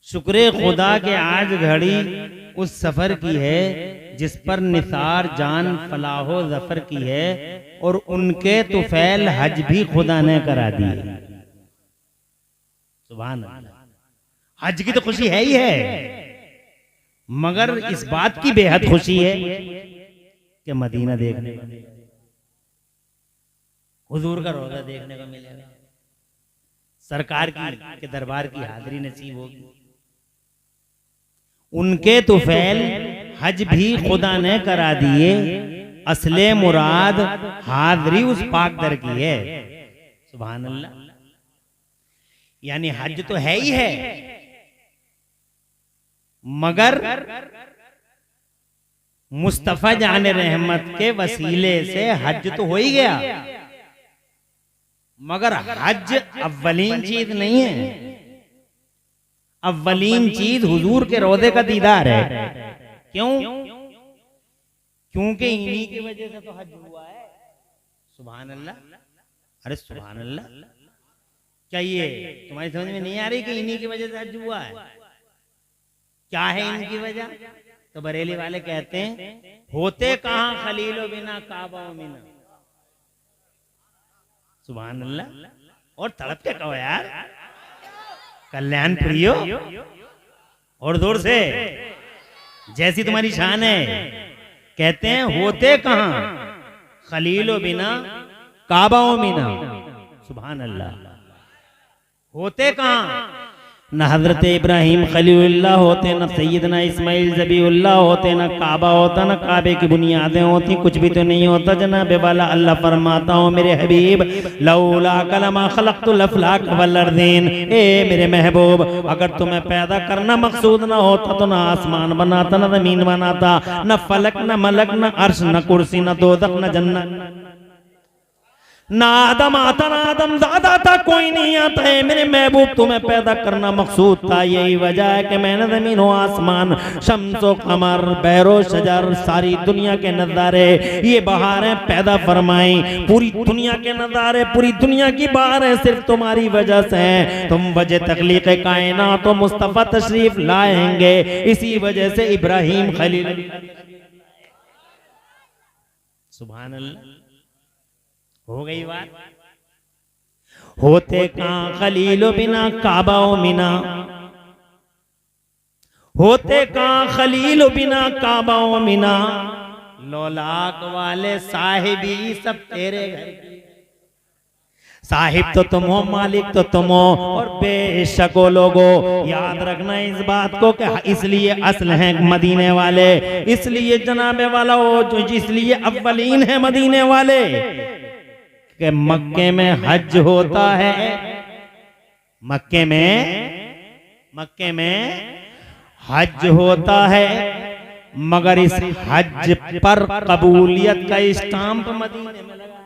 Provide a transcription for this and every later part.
शुक्र खुदा के आज घड़ी उस सफर की है जिस पर निसार जान फलाहो जफर की है, और उनके तुफैल हज भी खुदा ने करा दी है। सुभान अल्लाह। हज की तो खुशी है ही है, मगर इस बात की बेहद खुशी है कि मदीना देखने को, हुजूर का रोजा देखने को मिलेगा, सरकार के दरबार की हाजिरी नसीब होगी। उनके तुफैल हज भी खुदा ने करा दिए, असले मुराद हाजिरी उस पाक दर की है। सुभान अल्लाह। यानी हज तो है ही है, मगर मुस्तफा जाने रहमत के वसीले से हज तो हो ही गया, मगर हज अव्वलीन चीज नहीं है। अव्वलीन चीज हुजूर के रोज़े का दीदार है। क्यों? क्योंकि इन्हीं की वजह से तो हज हुआ है। सुभान अल्लाह। अरे सुभान अल्लाह, क्या ये तुम्हारी समझ में नहीं आ रही कि इन्हीं की वजह से हज हुआ है? क्या है इनकी वजह? तो बरेली वाले कहते हैं, होते कहां खलीलो बिना काबा मिना। सुभान अल्लाह। और तड़प के कहो यार, कल्याण प्रियो, और जोर से, जैसी तुम्हारी शान है। कहते हैं होते कहां खलीलो बिना काबा मिना। सुभान अल्लाह। होते कहां? न हजरत इब्राहिम खलीलुल्लाह होते, न सैयदना इस्माइल ज़बीउल्लाह होते, न काबा होता, न काबे की बुनियादें होती, कुछ भी तो नहीं होता जनाब वाला। अल्लाह फरमाता हूँ मेरे हबीब, लौला कलमा खलक़तुल अफ़लाक वल अर्ज़ीन, ए मेरे महबूब, अगर तुम्हें पैदा करना मकसूद न होता तो न आसमान बनाता, न ज़मीन बनाता, न फलक, न मलक, न अर्श, न कुर्सी, न दोज़ख, न जन्नत, ना आदम आता, ना आदम ज़ादा था, कोई नहीं आता है। मेरे महबूब तुम्हें पैदा करना मकसूद था, यही वजह है कि मैंने ज़मीन व आसमान, शम्सो कमर, बहरो शजर, सारी दुनिया के नज़ारे, ये बहारें पैदा फरमाई। पूरी दुनिया के नज़ारे, पूरी दुनिया की बहारें सिर्फ तुम्हारी वजह से हैं। तुम वजह तख्लीक़ कायनात तो मुस्तफ़ा तशरीफ लाएंगे, इसी वजह से इब्राहिम खलील। सुभान अल्लाह। हो गई बात। होते कहां खलीलो बिना काबा मिना, होते कहां खलीलो बिना काबा मिना, लौलाक वाले साहिबी सब तेरे घर की। साहिब तो तुम हो, मालिक तो तुम हो, और बेशक वो लोगो याद रखना इस बात को कि इसलिए असल हैं मदीने वाले, इसलिए जनाबे वाला हो, जो इसलिए अव्वलीन है मदीने वाले, कि मक्के में हज होता है, मक्के में हज होता है, मगर इस हज पर कबूलियत का स्टाम्प मदीने में लगाया जाता है।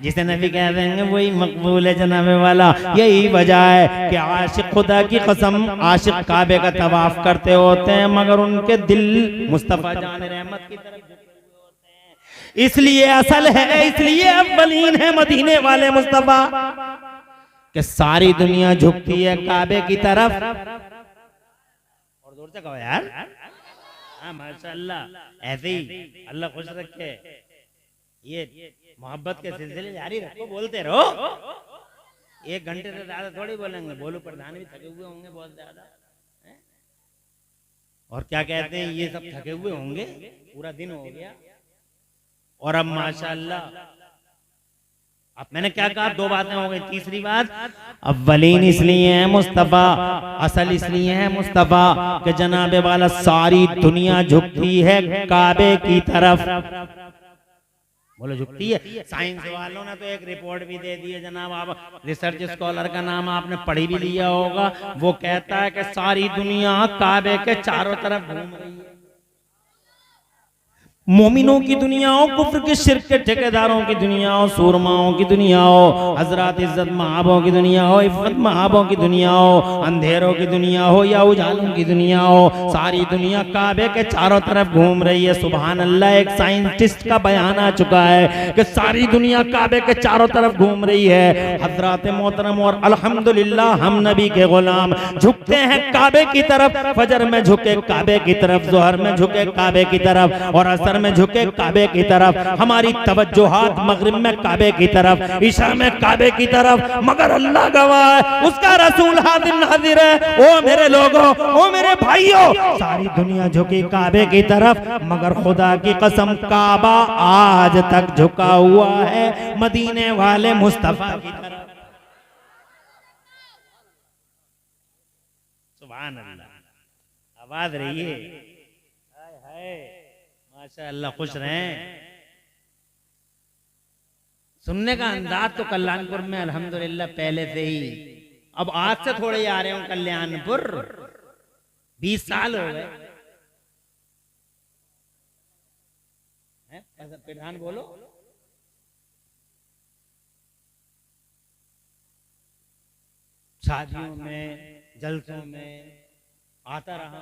जिसे नबी कह देंगे वही मकबूल है जनाबे वाला। यही वजह है कि आशिक खुदा की कसम, आशिक काबे का तवाफ करते होते हैं, मगर उनके दिल मुस्तफा जान रहमत की तरफ, इसलिए असल है, इसलिए अव्वलीन है मदीने वाले मुस्तफा, कि सारी दुनिया झुकती है काबे की तरफ। और जोर से कहो यार, हाँ माशाअल्लाह। ऐसे ही अल्लाह खुश रखे, ये मोहब्बत के सिलसिले जारी रखो, बोलते रहो। 1 घंटे से ज्यादा थोड़ी बोलेंगे, बोलो प्रधान भी थके हुए होंगे बहुत ज्यादा, और क्या कहते हैं ये सब थके हुए होंगे, पूरा दिन हो गया। और अब माशाअल्लाह, अब मैंने क्या कहा, 2 बातें हो गई। तीसरी बात, अव्वलीन इसलिए है मुस्तफा, असल इसलिए है मुस्तफा कि जनाबे वाला सारी दुनिया झुकती है काबे की तरफ। बोलो झुकती है। साइंस वालों ने तो एक रिपोर्ट भी दे दी है जनाब, आप रिसर्च स्कॉलर का नाम आपने पढ़ी भी लिया होगा, वो कहता है कि सारी दुनिया काबे के चारों तरफ घूम रही है। मोमिनों की दुनिया हो, कुफ्र के शिर्क के ठेकेदारों की दुनिया हो, सूरमाओं की दुनिया हो, हजरत इज्जत महाबों की दुनिया हो, इफ़्फ़त महाबों की दुनिया हो, अंधेरों की दुनिया हो या उजालों की दुनिया हो, सारी दुनिया काबे के चारों तरफ घूम रही है। सुभान अल्लाह। एक साइंटिस्ट का बयान आ चुका है कि सारी दुनिया काबे के चारों तरफ घूम रही है। हजरत मोहतरम और अल्हम्दुलिल्लाह हम नबी के गुलाम झुकते हैं काबे की तरफ, फजर में झुके काबे की तरफ, जोहर में झुके काबे की तरफ और असर में झुके काबे की तरफ। हमारी तवज्जुहात मगरिब में काबे की तरफ, ईशा में काबे की तरफ, मगर अल्लाह गवाह है उसका रसूल हाजिर नाजिर है। ओ मेरे लोगों, ओ मेरे भाइयों, सारी दुनिया झुकी काबे की तरफ, मगर खुदा की कसम काबा आज तक झुका हुआ है मदीने वाले मुस्तफा की तरफ। सुभान अल्लाह। आवाज रही है। हाय हाय, माशाअल्लाह, खुश रहें। सुनने का अंदाज तो कल्याणपुर में अल्हम्दुलिल्लाह पहले से ही, अब आज से थोड़े ही आ रहे हूं कल्याणपुर, 20 साल हो गए। प्रधान बोलो। शादियों में, जलसों में आता रहा,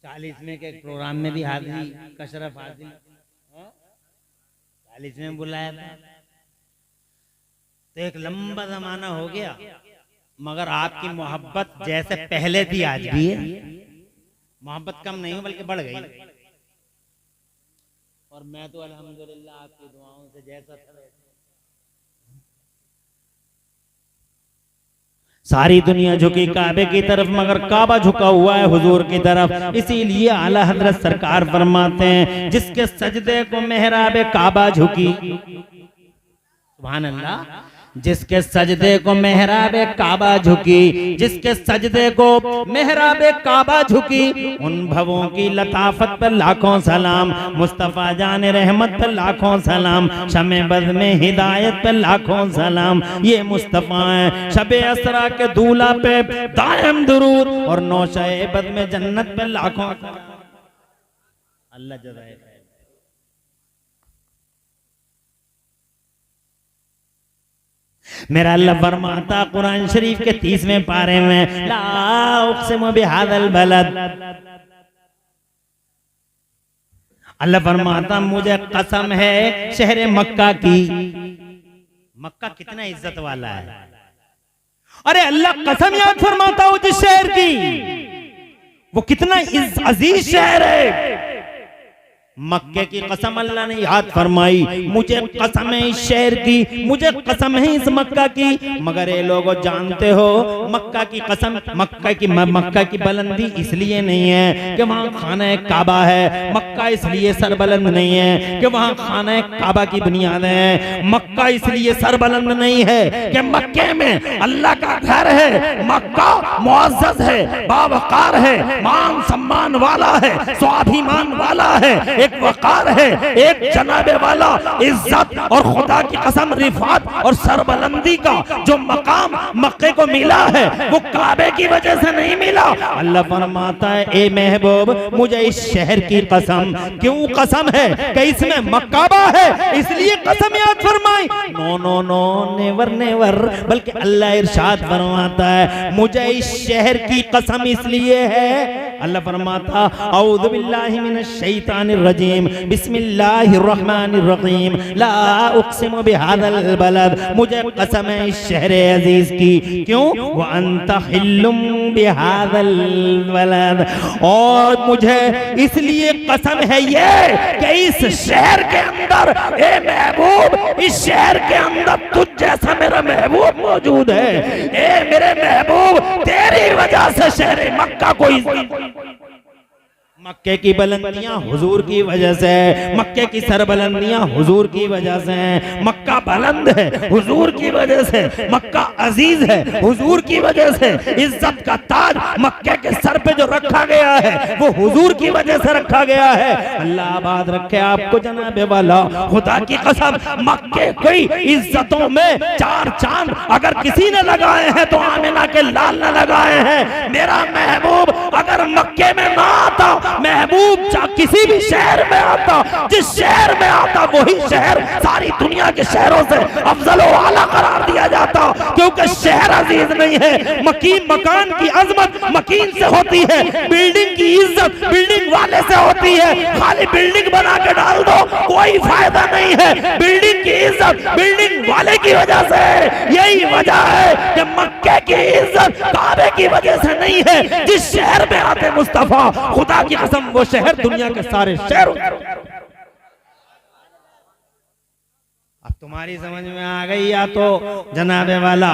40वें के प्रोग्राम में भी हाजिरी, कशरफ हाजिरी, 40वें बुलाया था। तो एक लंबा जमाना हो गया, मगर आपकी मोहब्बत जैसे पहले थी आज भी है। मोहब्बत कम नहीं बल्कि बढ़ गई। और मैं तो अल्हम्दुलिल्लाह आपकी दुआओं से जैसा था सारी दुनिया झुकी काबे की तरफ, मगर काबा झुका हुआ है हुजूर की तरफ। इसीलिए आला हजरत सरकार फरमाते हैं जिसके सजदे को मेहराबे काबा झुकी, सुभान अल्लाह, जिसके सजदे को मेहराबे काबा झुकी, जिसके सजदे को मेहराबे काबा झुकी, उन भवों की लताफत पर लाखों सलाम, मुस्तफा जाने रहमत पर लाखों सलाम, शमे बद में हिदायत पर लाखों सलाम। ये मुस्तफा है शबे असरा के दूल्हा पे दायम दुरूद, और नौशे बद में जन्नत पे लाखों। अल्लाह जज़ाए। मेरा अल्लाह फरमाता कुरान शरीफ के 30वें पारे में, ला उक़सिमु बिहाज़ल बलद, अल्लाह फरमाता मुझे कसम है शहर मक्का की। मक्का कितना इज्जत वाला है। अरे अल्लाह कसम याद फरमाता हूं जिस शहर की, वो कितना अजीज शहर है। मक्के की कसम अल्लाह ने याद फरमाई, मुझे कसम है इस शहर की, मुझे कसम है इस मक्का की। मगर ये लोग जानते हो मक्का की कसम, मक्का की बुलंदी इसलिए नहीं है कि वहाँ खाना काबा है, मक्का इसलिए सरबुलंद नहीं है कि वहाँ खाना काबा की बुनियाद है, मक्का इसलिए सरबुलंद नहीं है कि मक्के में अल्लाह का घर है। मक्का मुअज़्ज़ज़ है, बावकार है, मान सम्मान वाला है, स्वाभिमान वाला है, एक वकार है, एक जनाबे वाला, इज्जत और खुदा की कसम रिफात और सरबुलंदी का जो मकाम मक्के को मिला है वो काबे की वजह से नहीं मिला। अल्लाह फरमाता है ए महबूब मुझे इस शहर की कसम, क्यों कसम है कि इसमें मक्काबा है इसलिए कसम याद फरमाई। No no no, never never, बल्कि अल्लाह इरशाद फरमाता है मुझे इस शहर की कसम इसलिए है। अल्लाह फरमाता औज़ु बिल्लाहि मिनश शैतानिर रजीम, बिस्मिल्लाहिर रहमानिर रहीम, ला उक़सिमु बिहाज़ल बलद, मुझे कसम है इस शहर अजीज की, क्यों व अंत हिल्लुम बिहाज़ल बलद, और मुझे इसलिए कसम है ये कि इस शहर के अंदर ए महबूब, इस शहर के अंदर तुझ जैसा मेरा महबूब मौजूद है। ए मेरे महबूब तेरी वजह से शहर मक्का को, मक्के की बुलंदियां हुजूर की वजह से, मक्के की सरबुलंदियां हुजूर की वजह से, मक्का बुलंद है हुजूर की वजह से, मक्का अजीज है हुजूर की वजह से, इज्जत का ताज मक्के के सर पे जो रखा गया है वो हुजूर की वजह से रखा गया है। अल्लाह आबाद रखे आपको जनाबे वाला। खुदा की कसम मक्के की इज्जतों में 4 चांद अगर किसी ने लगाए हैं तो आमिना के लाल ने लगाए हैं। मेरा महबूब अगर मक्के में ना आता, महबूब किसी भी शहर में आता, जिस शहर में आता वही शहर सारी दुनिया के शहरों से अफजल व आला करार दिया जाता, क्योंकि शहर अजीज नहीं है। मकान की अजमत मकीन से होती है, बिल्डिंग की इज्जत बिल्डिंग वाले से होती है। खाली बिल्डिंग बना के डाल दो कोई फायदा नहीं है, बिल्डिंग की इज्जत बिल्डिंग वाले की वजह से। यही वजह है कि मक्के की इज्जत काबे की वजह से नहीं है। जिस शहर में आते मुस्तफा, खुदा की कसम वो शहर दुनिया के सारे शहरों। अब तुम्हारी समझ में आ गई या तो जनाबे वाला,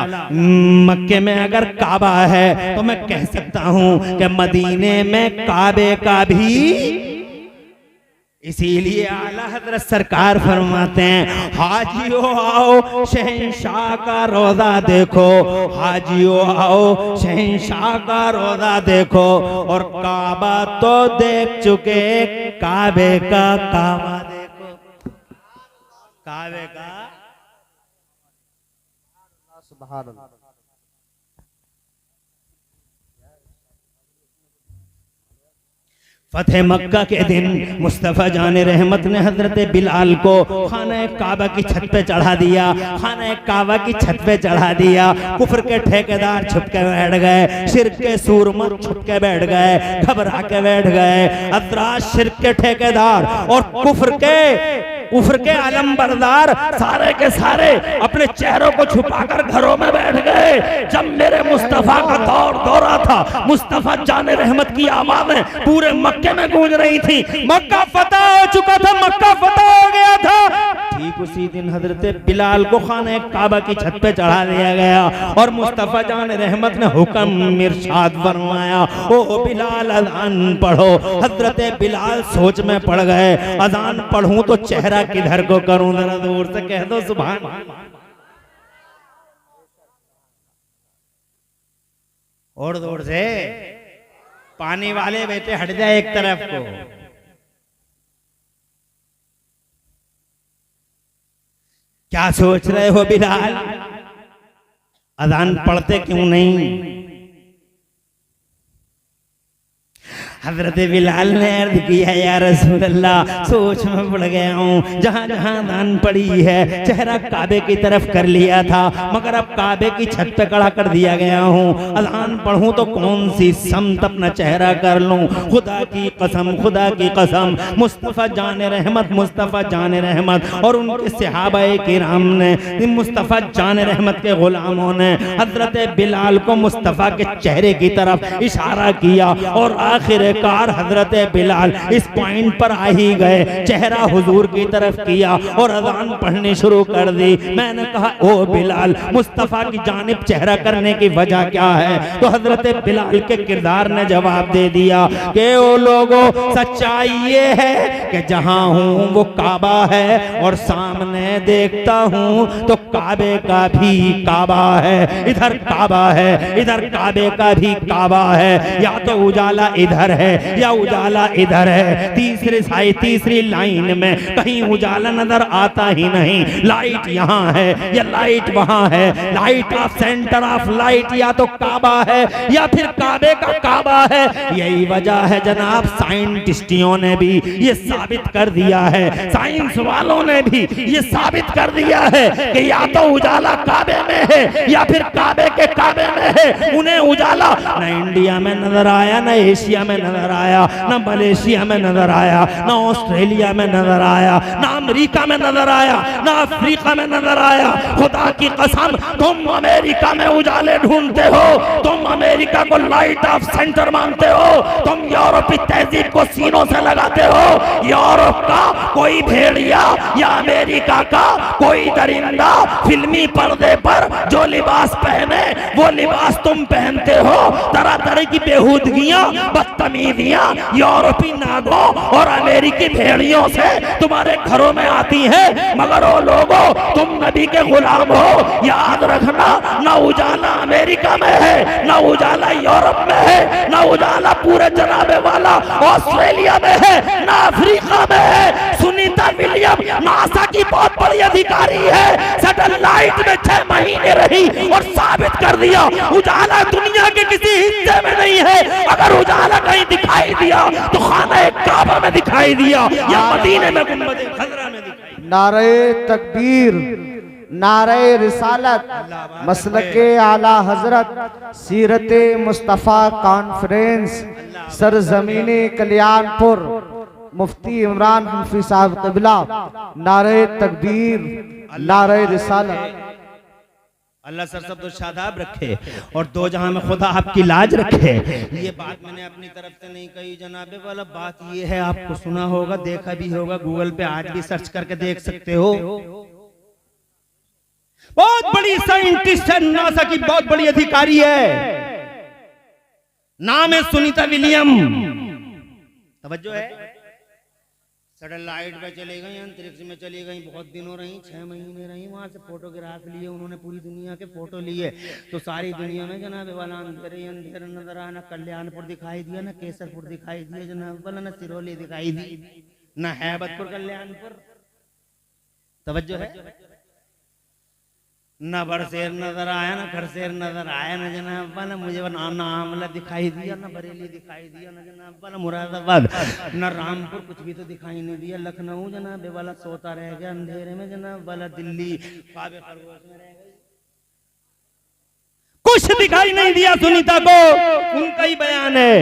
मक्के में अगर काबा है तो मैं कह सकता हूं कि मदीने में काबे का भी। इसीलिए आला हजरत सरकार फरमाते हैं, हाजियो आओ शहंशाह का रोजा देखो, हाजियो आओ शहंशाह का रोजा देखो। और काबा तो देख चुके, काबे का काबा देखो, काबे का। सुभान अल्लाह। फतेह मक्का के दिन मुस्तफ़ा जान रहमत ने हजरत बिलाल को खाना काबा की छत पे चढ़ा दिया, खाना काबा की छत पे चढ़ा दिया। कुफर के ठेकेदार छुप के बैठ गए, शिर्क के सूरमा छुप के बैठ गए, घबरा के बैठ गए। अतराज शिर्क के ठेकेदार और कुफर के आलम बरदार सारे के सारे अपने चेहरों को छुपाकर घरों में बैठ गए। जब मेरे मुस्तफा का दौरा था, मुस्तफा जाने रहमत की आवाज़ें पूरे मक्के में गूंज रही थी। मक्का फतह हो चुका था, मक्का फतह हो गया था। ठीक उसी दिन हजरत बिलाल को खाने काबा की छत पे चढ़ा दिया गया और मुस्तफा जान रहमत ने हुक्म इरशाद फरमाया, ओ बिलाल अज़ान पढ़ो। हजरत बिलाल सोच में पड़ गए, अज़ान पढ़ूं तो चेहरा किधर को करूं, जरा दूर से कह दो सुभान। और दूर से पानी वाले बेटे हट जाए एक तरफ को। क्या सोच रहे हो बिलाल, अज़ान पढ़ते क्यों नहीं? हजरत बिलाल ने अर्ज किया, या रसूल अल्लाह, सोच में पड़ गया हूँ। जहाँ जहाँ अज़ान पड़ी है चेहरा काबे की तरफ कर लिया था, मगर अब काबे की छत पे खड़ा कर दिया गया हूँ। अज़ान पढ़ूं तो कौन सी समत अपना चेहरा कर लूं? खुदा की कसम, खुदा की कसम, मुस्तफ़ा जान रहमत, मुस्तफ़ा जान रहमत और उनके सहाबाए किराम ने, मुस्तफ़ा जान रहमत के गुलामों ने हजरत बिलाल को मुस्तफ़ा के चेहरे की तरफ इशारा किया और आखिर कार हजरत बिलाल इस पॉइंट पर आ ही गए, चेहरा हुजूर की तरफ किया और अज़ान पढ़नी शुरू कर दी। मैंने कहा, ओ बिलाल, मुस्तफ़ा की जानिब चेहरा करने की वजह क्या है? तो हजरत बिलाल के किरदार ने जवाब दे दिया कि ओ लोगों, सच्चाई ये है कि जहां हूं वो काबा है और सामने देखता हूं तो काबे का भी काबा है। इधर काबा है, इधर काबे का भी काबा है। या तो उजाला इधर है या उजाला इधर है। तीसरी लाइन में कहीं उजाला नजर आता ही नहीं। लाइट यहाँ है या लाइट वहां है, light of centre of light या तो काबा है या फिर काबे का काबा है। यही वजह है जनाब, साइंटिस्टों ने भी ये साबित कर दिया है, साइंस वालों ने भी ये साबित कर दिया है कि या तो उजाला काबे में है या फिर काबे के काबे में है। उन्हें उजाला न इंडिया में नजर आया, न एशिया में नजर आया, न मलेशिया में नजर आया, न ऑस्ट्रेलिया में नजर आया, न अमेरिका में नजर आया, न अफ्रीका में नजर आया। खुदा की कसम, तुम अमेरिका में उजाले ढूंढते हो, तुम अमेरिका को लाइट ऑफ सेंटर मानते हो, तुम यूरोपी तहजीब को सीनों से लगाते हो। यूरोप का कोई भेड़िया या अमेरिका का कोई दरिंदा फिल्मी पर्दे पर जो लिबास पहने वो लिबास तुम पहनते हो। तरह तरह की बेहूदगियां, बदतमीजी बत्तमीजियां यूरोपी नागों और अमेरिकी भेड़ियों से तुम्हारे घरों में आती हैं, मगर ओ लोगों तुम नबी के गुलाम हो। याद रखना, ना उजाला अमेरिका में है, ना उजाला यूरोप में है, ना उजाला पूरे जनाबे वाला ऑस्ट्रेलिया में है, ना अफ्रीका में है। सुनीता विलियम नासा की बहुत बड़ी अधिकारी है, सैटेलाइट में 6 महीने रही और साबित कर दिया उजाला दुनिया के किसी हिस्से में नहीं है। अगर उजाला कहीं दिखाई दिया तो खाना काबा में दिखाई दिया या मदीने में गुंबद खजरा में दिखाई। नारे तकबीर, नारे रिसालत, मसलके आला हजरत, सीरते मुस्तफ़ा कॉन्फ्रेंस, सरजमीने कल्याणपुर, मुफ्ती इमरान हनफी साहब क़िबला। नारे तकबीर, नारे रिसालत। अल्लाह सर सब तो शादाब रखे और दो जहां में खुदा आपकी लाज रखे। ये बात मैंने अपनी तरफ से नहीं कही जनाबे वाला, बात ये है आपको सुना होगा, देखा भी होगा, गूगल पे आज भी सर्च करके देख सकते हो। बहुत बड़ी साइंटिस्ट है, नासा की बहुत बड़ी अधिकारी है, नाम है सुनीता विलियम। तवज्जो है। सैटेलाइट पे चले गई, अंतरिक्ष में चली गई, बहुत दिनों रही, 6 महीने रही, वहां से फोटोग्राफ लिए उन्होंने, पूरी दुनिया के फोटो लिए। तो सारी दुनिया में जनाब वाला अंधेर ही अंधेर नजर आया। ना कल्याणपुर दिखाई दिया, ना केसरपुर दिखाई दिया जनाब वाला, ना सिरोली दिखाई दी, ना हैबतपुर कल्याणपुर। तवज्जो है। ना बड़शेर नजर आया, ना खरशेर नजर आया, ना जनाब वाला मुझे ना आमला दिखाई दिया, ना बरेली दिखाई दिया, ना जनाब वाला मुरादाबाद, ना रामपुर, कुछ भी तो दिखाई नहीं दिया। लखनऊ जनाब वाला सोता रह गया अंधेरे में जनाब वाला, दिल्ली ख्वाब खरगोश में रह गई, कुछ दिखाई नहीं दिया सुनीता को। उनका ही बयान है।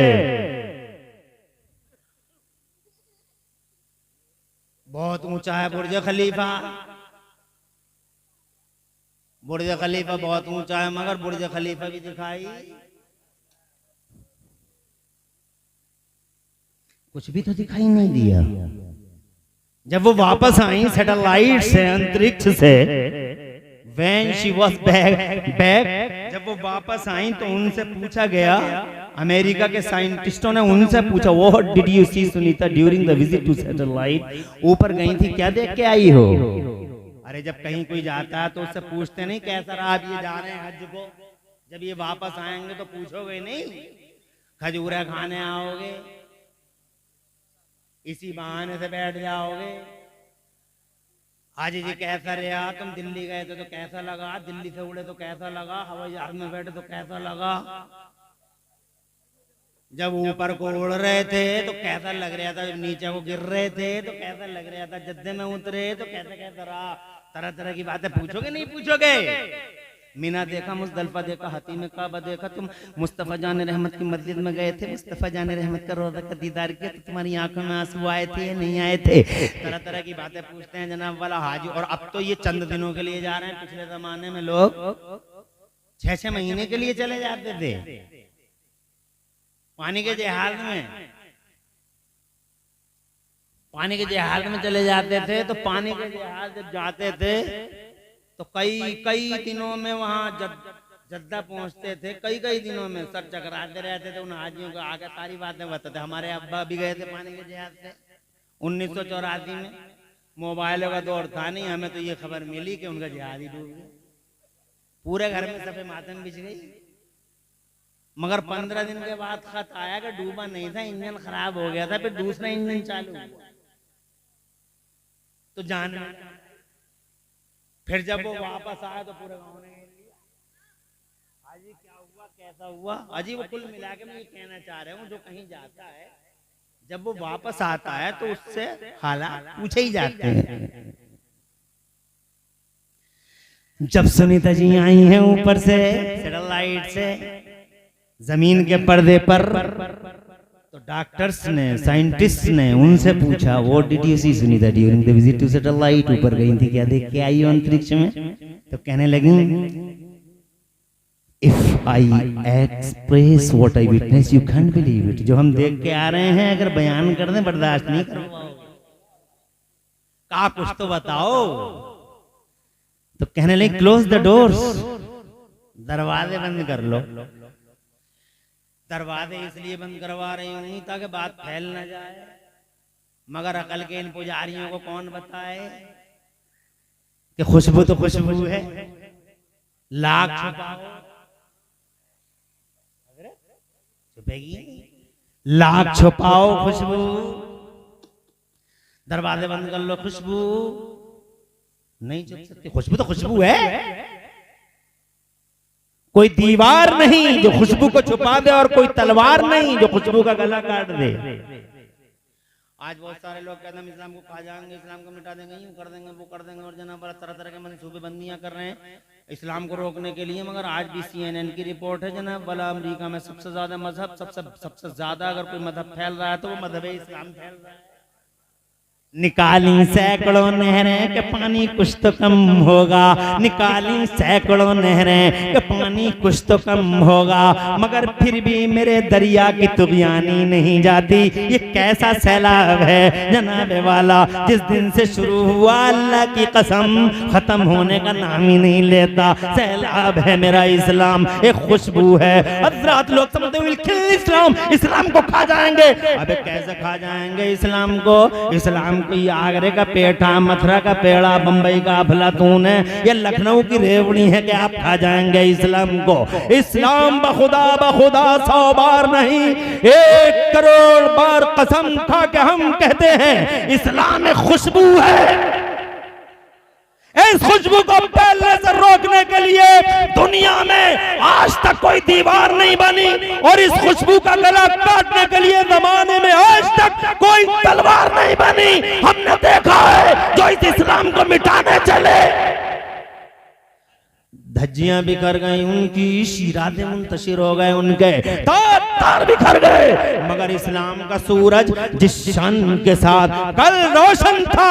बहुत ऊंचा है बुर्ज खलीफा, बुर्ज खलीफा बहुत ऊंचा है, मगर बुर्ज खलीफा भी दिखाई कुछ भी तो दिखाई नहीं दिया। जब वो वापस आई सैटेलाइट से, अंतरिक्ष से, when she was back, जब वो वापस आई तो उनसे पूछा गया, अमेरिका के साइंटिस्टों ने उनसे पूछा, what did you see Sunita during the visit to satellite? ऊपर गई थी, क्या देख के आई हो? अरे जब कहीं कोई जाता है तो उससे पूछते नहीं कैसा रहा, आप ये जा रहे हैं हज को, जब ये वापस आएंगे तो पूछोगे नहीं, खजूरा खाने आओगे, इसी बहाने से बैठ जाओगे, हाजी जी कैसा रहा, तुम दिल्ली गए थे तो कैसा लगा, दिल्ली से उड़े तो कैसा लगा, हवाई जहाज में बैठे तो कैसा लगा, जब ऊपर को उड़ रहे थे तो कैसा लग रहा था, जब नीचे को गिर रहे थे तो कैसा लग रहा था, जद्दे में उतरे तो कैसा कैसा रहा। तरह तरह की बातें पूछोगे नहीं पूछोगे? मीना देखा, मुजदलफा देखा, हतीम काबा देखा, तुम मुस्तफ़ा जान रहमत की मस्जिद में गए थे, मुस्तफ़ा जान रहमत का रोज़ा का दीदार किया तो तुम्हारी आंखों में आंसू आए थे या नहीं आए थे? तरह तरह की बातें पूछते हैं जनाब वाला हाजी। और अब तो ये चंद दिनों के लिए जा रहे हैं, पिछले जमाने में लोग 6-6 महीने के लिए चले जाते थे पानी के जहाज में, पानी के जहाज में चले जाते थे। तो पानी के जहाज जब जाते थे तो कई दिनों में वहां जद्दा पहुंचते थे, कई दिनों में सर चकराते रहते थे। उन हाजियों को आगे सारी बातें बताते। हमारे अब्बा भी गए थे पानी के जहाज से 1984 में। मोबाइलों का दौर था नहीं, हमें तो ये खबर मिली कि उनका जहाज ही डूब गया। पूरे घर में सफेद मातम बिछ गई। मगर 15 दिन के बाद खत आया कि डूबा नहीं था, इंजन खराब हो गया था। फिर दूसरा इंजन चालू हुआ तो जान। फिर जब वो वापस आया तो पूरे गांव ने हाजी क्या हुआ कैसा हुआ। हाजी वो कुल मिला के मैं ये कहना चाह रहा हूँ, जो कहीं जाता है जब वो वापस आता है तो उससे हालात पूछे ही जाते हैं। जब सुनीता जी आई हैं ऊपर से सैटेलाइट से जमीन के पर्दे पर, तो डॉक्टर्स ने, साइंटिस्ट ने उनसे पूछा, what did you see Sunita during the visit to satellite? ऊपर गई थी, क्या देख के आई हो अंतरिक्ष में? तो कहने लगी, if I express what I witness you can't believe it. जो हम देख के आ रहे हैं अगर बयान कर दें बर्दाश्त नहीं कर पाओगे। कहा कुछ तो बताओ। तो कहने लगी, क्लोज द डोर्स, दरवाजे बंद कर लो। दरवाजे इसलिए बंद करवा रही हूँ ताकि बात फैल न जाए, मगर अकल के इन पुजारियों को कौन बताए कि खुशबू तो खुशबू है, लाख छुपाओ छुपेगी, लाख छुपाओ खुशबू, दरवाजे बंद कर लो खुशबू नहीं छुप सकती। खुशबू तो खुशबू है, कोई दीवार नहीं जो खुशबू को छुपा दे और कोई तलवार नहीं जो खुशबू का गला काट दे। आज बहुत सारे लोग कहते हैं हम इस्लाम को खा जाएंगे, इस्लाम को मिटा देंगे, यूं कर देंगे, वो कर देंगे, और जनाब तरह तरह के मनसूबे बंदियां कर रहे हैं इस्लाम को रोकने के लिए। मगर आज भी CNN की रिपोर्ट है जनाब, वाला अमेरिका में सबसे ज्यादा मजहब, सबसे ज्यादा अगर कोई मजहब फैल रहा है तो वो मजहब इस्लाम फैल रहा है। निकाली सैकड़ों नहरें के पानी कुछ तो कम होगा, निकाली सैकड़ों नहरें के पानी कुछ तो कम होगा, मगर फिर भी मेरे दरिया की तुगयानी नहीं जाती। ये कैसा सैलाब है जनाबे वाला, जिस दिन से शुरू हुआ अल्लाह की कसम खत्म होने का नाम ही नहीं लेता। सैलाब है मेरा इस्लाम, एक खुशबू है। हजरात लोग समझते हैं इस्लाम, इस्लाम को खा जाएंगे। अबे कैसे खा जाएंगे इस्लाम को? इस्लाम कोई आगरे का पेठा, मथुरा का पेड़ा, बंबई का अफलातून है या लखनऊ की रेवड़ी है कि आप खा जाएंगे इस्लाम को? इस्लाम बखुदा 100 बार नहीं 1 करोड़ बार कसम खा के हम कहते हैं इस्लाम एक खुशबू है। इस खुशबू को फैलने से रोकने के लिए दुनिया में आज तक कोई दीवार नहीं बनी, और इस खुशबू का गला काटने के लिए जमाने में आज तक कोई तलवार नहीं बनी। हमने देखा है जो इस इस्लाम को मिटाने चले धज्जियां बिखर गई उनकी, शीराते मुंतशिर हो गए उनके, तार बिखर गए, मगर इस्लाम का सूरज जिस शान के साथ कल रोशन था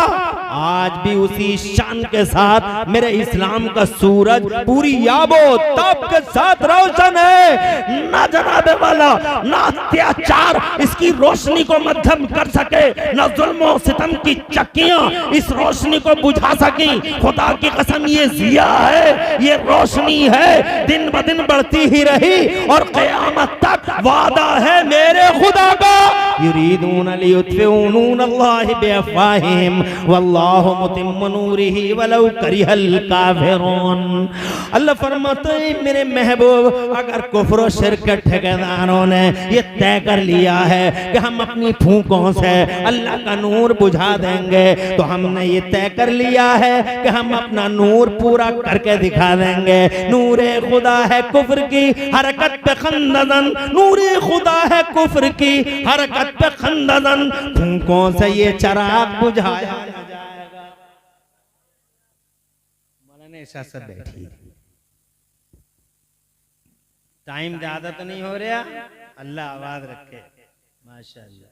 आज भी उसी शान के साथ मेरे इस्लाम का सूरज पूरी याबो ताब के साथ रोशन है। ना जनाबे वाला, ना अत्याचार इसकी रोशनी को मध्यम कर सके, ना जुल्म सितम की चक्कियां इस रोशनी को बुझा सकी। खुदा की कसम ये जिया है, ये रोशनी है, दिन ब दिन बढ़ती ही रही और क़यामत तक वादा है मेरे खुदा का। युरीदून लियुत्फिऊ नूरल्लाहि बिअफ़वाहिहिम वल्लाहु मुतिम्मु नूरिही वलौ करिहल काफ़िरून। अल्लाह फरमाते हैं मेरे महबूब, अगर कुफ्र और शिर्क के ठेकेदारों ने ये तय कर लिया है कि हम अपनी फूंकों से अल्लाह का नूर बुझा देंगे, तो हमने ये तय कर लिया है कि हम अपना नूर पूरा करके दिखा देंगे। नूरे खुदा है कुफ्र की हरकत पे खंदन, नूरे खुदा है कुफ्र की हरकत पे खंदन, फूंकों से ये चराग बुझाया न जाएगा। मौलाना ऐसा सब बैठी, टाइम ज्यादा तो नहीं हो रहा, अल्लाह आवाज रखे माशाअल्लाह।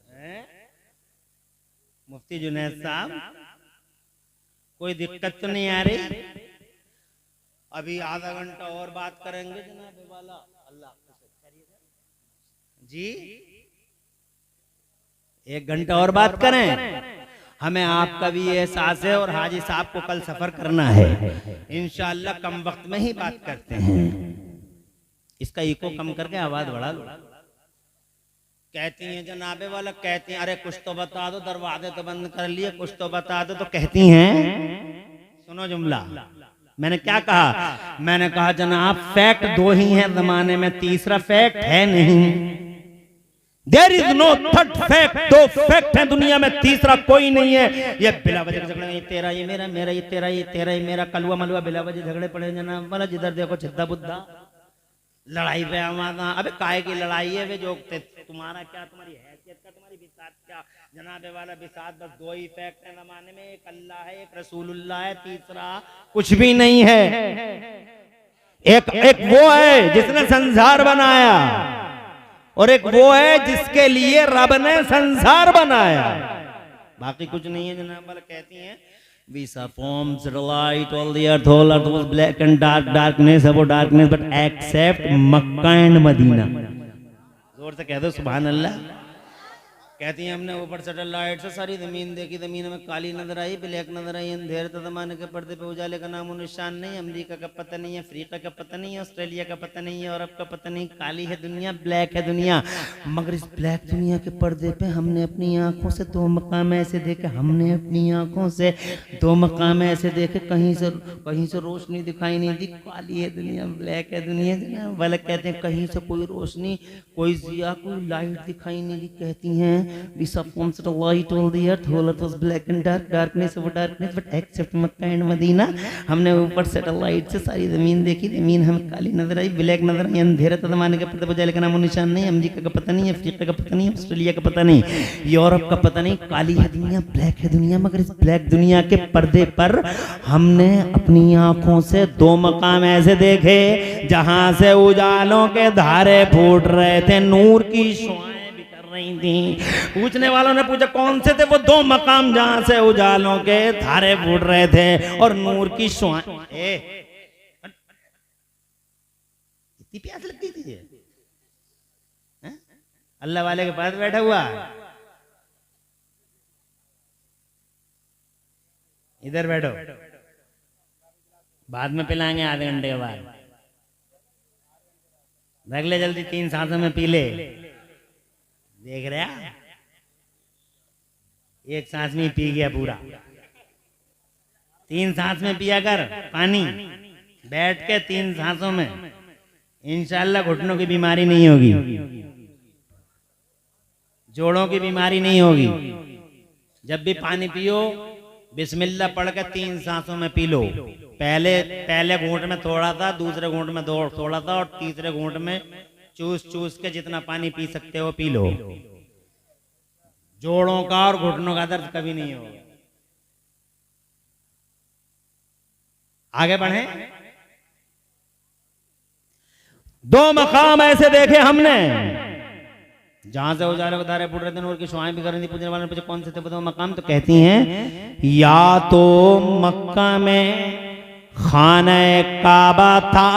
मुफ्ती जुनैद साहब कोई दिक्कत तो नहीं आ रही? अभी आधा घंटा और बात करेंगे जनाब वाला, अल्लाह जी 1 घंटा और बात करें। हमें आपका भी एहसास है और हाजी साहब को कल सफर करना है, इंशाअल्लाह कम वक्त में ही बात करते हैं। इसका इको कम करके आवाज बढ़ा लो। कहती हैं जनाबे वाला, कहती हैं अरे कुछ तो बता दो, दरवाजे तो बंद कर लिए, कुछ तो बता दो। तो कहती हैं सुनो जुमला, मैंने क्या कहा? मैंने कहा जनाब फैक्ट 2 ही हैं जमाने में, तीसरा फैक्ट है नहीं। There is no third fact, 2 fact हैं दुनिया में, तीसरा कोई नहीं है। ये बिला वजह झगड़े, ये तेरा ये मेरा, मेरा ये तेरा, ये तेरा ये मेरा, कलवा मलवा बिला वजह झगड़े पड़े जनाब वाला। जिधर देखो छिद्दा बुद्धा लड़ाई पे आवाज़। अबे काहे की लड़ाई है? वे जो तुम्हारा क्या, तुम्हारी हैसियत का, तुम्हारी बिसात क्या जनाबे वाला? बिसात बस 2 ही फैक्ट है जमाने में, एक अल्लाह है, एक रसूलुल्लाह है, तीसरा कुछ भी नहीं है। एक वो है जिसने संसार बनाया और एक वो है जिसके लिए रब ने संसार बनाया, बाकी कुछ नहीं है जनाब वाला। कहती हैं we saw forms light all the earth, whole earth was black and darkness about darkness but except Makkah and Medina। जोर से कह दो सुभान अल्लाह। कहती हैं हमने ऊपर सैटेलाइट से सारी जमीन देखी, जमीन में काली नजर आई, ब्लैक नजर आई, अंधेरे तो जमाने के पर्दे पे उजाले का नामो निशान नहीं, अमेरिका का पता नहीं है, अफ्रीका का पता नहीं है, ऑस्ट्रेलिया का पता नहीं है, यूरोप का पता नहीं, काली है दुनिया, ब्लैक है दुनिया। मगर इस ब्लैक दुनिया के पर्दे पे हमने अपनी आंखों से दो मकाम ऐसे देखे, हमने अपनी आंखों से दो मकाम ऐसे देखे, कहीं से रोशनी दिखाई नहीं दी, काली है दुनिया, ब्लैक है दुनिया। बल्कि कहते हैं कहीं से कोई रोशनी, कोई जिया, कोई लाइट दिखाई नहीं दी। कहती हैं we saw once the light all the earth, whole earth was black and dark, darkness over darkness, but except Makkah and Medina। हमने ऊपर सैटेलाइट से सारी जमीन देखी, जमीन हमें काली नजर आई, ब्लैक नजर आई, अंधेरा तो जमाने के पर्दे पे उजाले का नामो निशान नहीं, अमेरिका का पता नहीं, अफ्रीका का पता नहीं, ऑस्ट्रेलिया का पता नहीं, यूरोप का पता नहीं, काली है दुनिया, ब्लैक है दुनिया। मगर इस ब्लैक दुनिया के पर्दे पर हमने अपनी आंखों से दो मकाम ऐसे देखे जहां से उजालों के धारे फूट रहे थे, नूर की शुआएं बिखर रही थी। पूछने वालों ने पूछा कौन से थे वो दो मकाम जहां से उजालों के धारे फूट रहे थे और नूर की शुआएं। इतनी प्यास लगती थी अल्लाह वाले के पास बैठा हुआ। इधर बैठो, बाद में पिलाएंगे आधे घंटे के बाद। रख ले जल्दी, 3 सांसों में पी ले। देख रहे हैं? एक सांस में पी गया पूरा। 3 सांस में पिया कर पानी, बैठ के 3 सांसों में। इंशाल्लाह घुटनों की बीमारी नहीं होगी, जोड़ों की बीमारी नहीं होगी। जब भी पानी पियो बिस्मिल्लाह पढ़ के 3 सांसों में पी लो। पहले घूंट में थोड़ा था, दूसरे घूंट में थोड़ा था और तीसरे घूंट में चूस के जितना पानी पी सकते हो पी लो। जोड़ों का और घुटनों का दर्द कभी नहीं होगा। आगे बढ़े। 2 मकाम ऐसे देखे हमने जहां से उजाले को धारे फूट रहे थे, नूर की शुआएं भी कर रही थी। पूछने वाले ने पूछा कौन से थे वो मकाम, तो कहती हैं या तो मक्का में खाना काबा था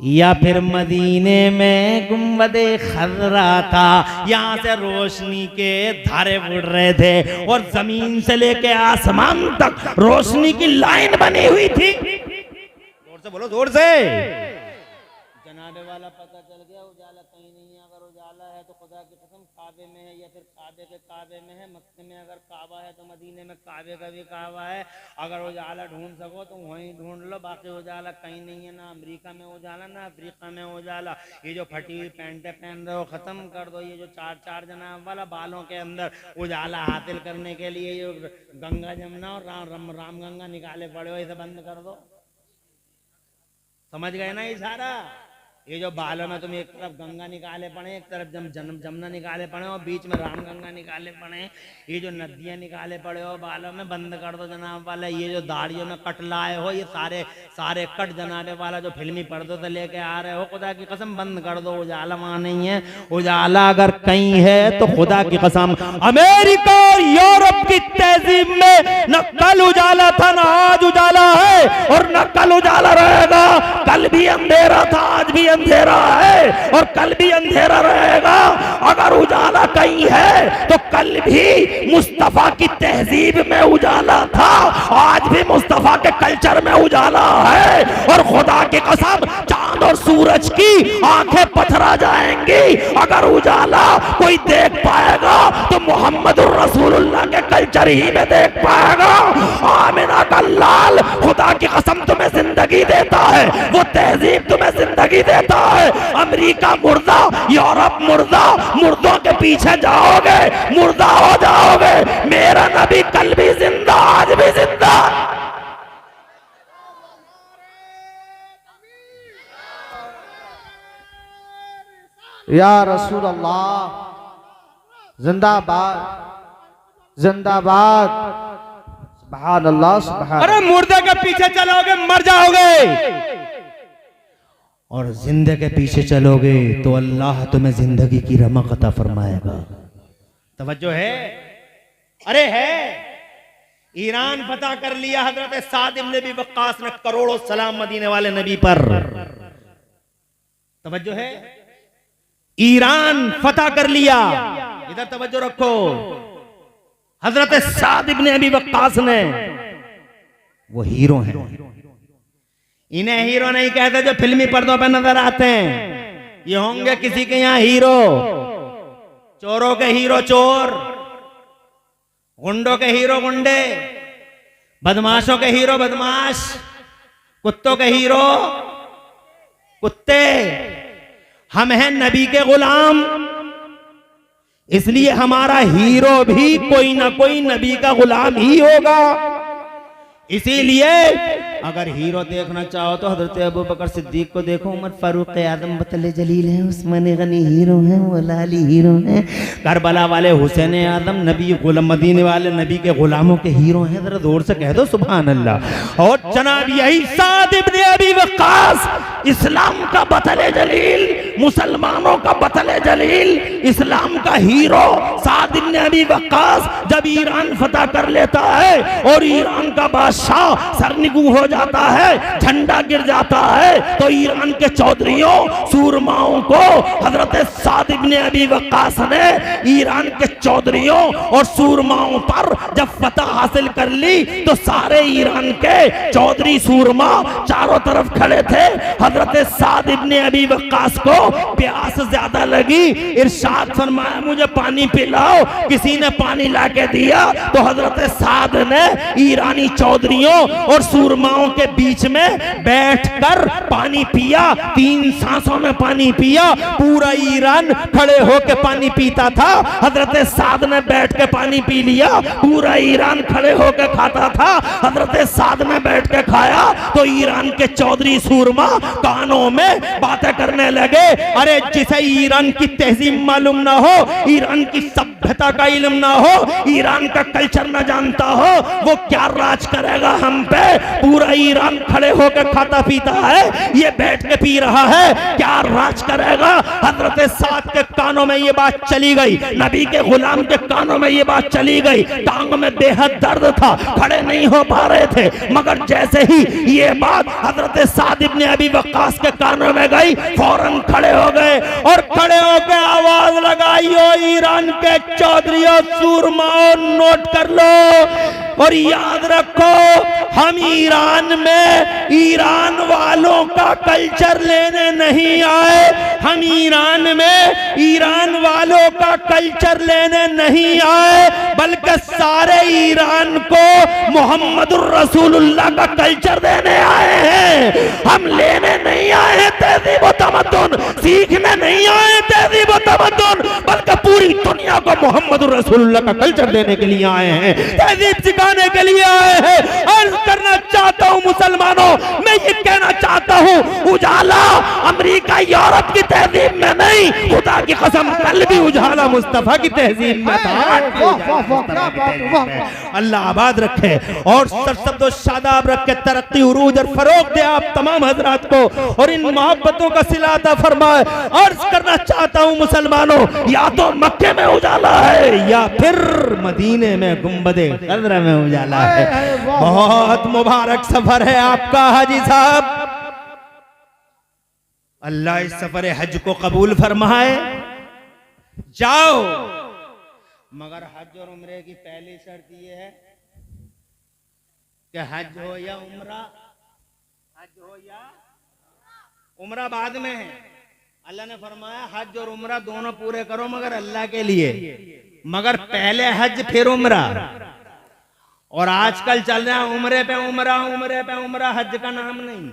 या फिर मदीने में गुंबदे खजरा था। यहां से रोशनी के धारे उड़ रहे थे और जमीन से लेके आसमान तक रोशनी की लाइन बनी हुई थी। जोर से बोलो, जोर से। जनाबे वाला पता चल गया उजाला कहीं नहीं है। अगर उजाला है तो खुदा की कसम काबे में है या फिर काबे के काबे में है। मक्के में अगर काबा है तो मदीने में काबे का भी काबा है। अगर उजाला ढूंढ सको तो वहीं ढूंढ लो, बाकी उजाला कहीं नहीं है। ना अमेरिका में उजाला ना अफ्रीका में उजाला। ये जो फटी हुई पैंटें पहन रहे हो खत्म कर दो। ये जो 4 जनाब वाला बालों के अंदर उजाला हासिल करने के लिए ये गंगा जमुना और राम गंगा निकाले पड़े हो, इसे बंद कर दो। समझ गए ना इशारा? ये जो बालों में तुम एक तरफ गंगा निकाले पड़े, एक तरफ जमुना निकाले पड़े और बीच में राम गंगा निकाले पड़े, ये जो नदियां निकाले पड़े हो बालों में, बंद कर दो जनाब वाला। ये जो दाढ़ियों में कट लाए हो, ये सारे कट जनाबे वाला जो फिल्मी पर्दों से लेके आ रहे हो, खुदा की कसम बंद कर दो। उजाला वहां नहीं है। उजाला अगर कहीं है तो खुदा की कसम अमेरिका और यूरोप की तहजीब में न कल उजाला था न आज उजाला है और न कल उजाला रहेगा। कल भी अंधेरा था, आज भी अंधेरा है और कल भी अंधेरा रहेगा। अगर उजाला कहीं है तो कल भी मुस्तफा की तहजीब में उजाला था, आज भी मुस्तफा के कल्चर में उजाला है। और खुदा की कसम चांद और सूरज की आंखें पथरा जाएंगी। अगर उजाला कोई देख पाएगा तो मोहम्मद रसूलुल्लाह के कल्चर ही में देख पाएगा। आमिना का लाल खुदा की कसम तुम्हें जिंदगी देता है, वो तहजीब तुम्हें जिंदगी देता है। अमेरिका मुर्दा, यूरोप मुर्दा, मुर्दों के पीछे जाओगे मुर्दा हो जाओगे। मेरा नबी कल भी जिंदा, आज भी जिंदा। या रसूल अल्लाह, जिंदाबाद जिंदाबाद। सुभान अल्लाह, सुभान। अरे मुर्दे के पीछे चलोगे मर जाओगे और जिंदे के पीछे चलोगे तो अल्लाह तुम्हें जिंदगी की रमक अता फरमाएगा। तवज्जो है? अरे है। ईरान फतह कर लिया हजरत साद इब्न नबी वक्कास ने, करोड़ों सलाम मदीने वाले नबी पर। तवज्जो है? ईरान फतह कर लिया। इधर तवज्जो रखो, हजरत साद इब्ने अबी वक्कास ने, वो हीरो हैं। इन्हें हीरो नहीं कहते जो फिल्मी पर्दों पर नजर आते हैं। ये होंगे किसी के यहां हीरो, चोरों के हीरो चोर, गुंडों के हीरो गुंडे, बदमाशों के हीरो बदमाश, कुत्तों के हीरो कुत्ते। हम हैं नबी के गुलाम, इसलिए हमारा हीरो भी कोई ना कोई नबी का गुलाम ही होगा। इसीलिए अगर हीरो देखना चाहो तो हजरत अबू बकर सिद्दीक को देखो, उमर फारूक आजम बतले जलील हैं, उस्मान गनी हीरो हैं, मौला अली हीरो हैं, करबला वाले हुसैन आजम नबी गुलाम, मदीने वाले नबी के गुलामों के हीरो हैं। जरा जोर से कह दो सुभान अल्लाह। और जनाब यही साद इब्ने अबी वक्कास, इस्लाम का बतले जलील, मुसलमानों का बतले जलील, इस्लाम का हीरो साद इब्ने अबी वक्कास जब ईरान फतह कर लेता है और ईरान का बादशाह सरनिगू हो जाता है, झंडा गिर जाता है, तो ईरान के चौधरियों सूरमाओं को हजरत साद इब्ने अबी वक्कास ने ईरान के चौधरियों और सूरमाओं पर जब फतह हासिल कर ली तो सारे ईरान के चौधरी सूरमा चारों तरफ खड़े थे। हजरत साद इब्ने अबी वक्कास को प्यास ज्यादा लगी, इरशाद फरमाया मुझे पानी पिलाओ। किसी ने पानी लाके दिया तो हजरत साद ने ईरानी चौधरियों और सूरमाओं के बीच में बैठकर पानी पिया। 3 सांसों में पानी पिया। पूरा ईरान खड़े होकर पानी पीता था, हजरत साद ने बैठ के पानी पी लिया। पूरा ईरान खड़े होकर खाता था, हजरत साद ने बैठ के खाया। तो ईरान के चौधरी सूरमा कानों में बातें करने लगे, अरे जिसे ईरान की तहजीब मालूम ना हो, ईरान की सभ्यता का इल्म ना हो, ईरान का कल्चर ना जानता हो, वो क्या राज करेगा हम पे। पूरा ईरान खड़े होकर खाता पीता है, ये बैठ के पी रहा है, क्या राज करेगा। हजरत साद के कानों में ये बात चली गई, नबी के गुलाम के कानों में ये बात चली गई। टांग में बेहद दर्द था, खड़े नहीं हो पा रहे थे, मगर जैसे ही ये बात हजरत साद इब्ने अबी वक्कास के कानों में गई, फौरन खड़े हो गए और खड़े होकर आवाज लगाई, ओ ईरान के चौधरियों सूरमाओं नोट कर लो और याद रखो, हम ईरान में ईरान वालों का कल्चर लेने नहीं आए, हम ईरान में ईरान वालों का कल्चर लेने नहीं आए, बल्कि सारे ईरान को मोहम्मदुर रसूलुल्लाह का कल्चर देने आए हैं। हम लेने नहीं आए हैं तहजीब व तमद्दुन, सीखने नहीं आए हैं तहजीब व तमद्दुन, बल्कि पूरी दुनिया को मोहम्मदुर रसूलुल्लाह का कल्चर देने के लिए आए हैं, तहजीब सिखाने के लिए आए हैं। अर्ज करना चाहता हूं मुसलमानों, मैं ये कहना चाहता हूं, उजाला अमेरिका यूरोप की तहजीब में नहीं, खुदा की कसम कल भी उजाला मुस्तफा की तहजीब में था। अल्लाह आबाद रखे और सरसब्द शादाब रखे, तरक्की उरूज और फरोग दे आप तमाम हजरात को और इन मोहब्बतों का सिला अता फरमाए। अर्ज करना चाहता हूं मुसलमानों, या तो मक्के में उजाला है या फिर मदीने में गुंबदे खज़रा में उजाला है। बहुत मुबारक सफर है आपका हाजी साहब, अल्लाह इस सफर हज को कबूल फरमाए। जाओ, मगर हज और उम्रे की पहली शर्त यह है कि हज हो या उम्रा, हज हो या उम्रा बाद में है। अल्लाह ने फरमाया हज और उम्रा दोनों पूरे करो मगर अल्लाह के लिए, मगर पहले हज फिर उम्रा। और आजकल चल रहा है उम्रे पे उम्रा, उम्रे पे उम्रा, हज का नाम नहीं।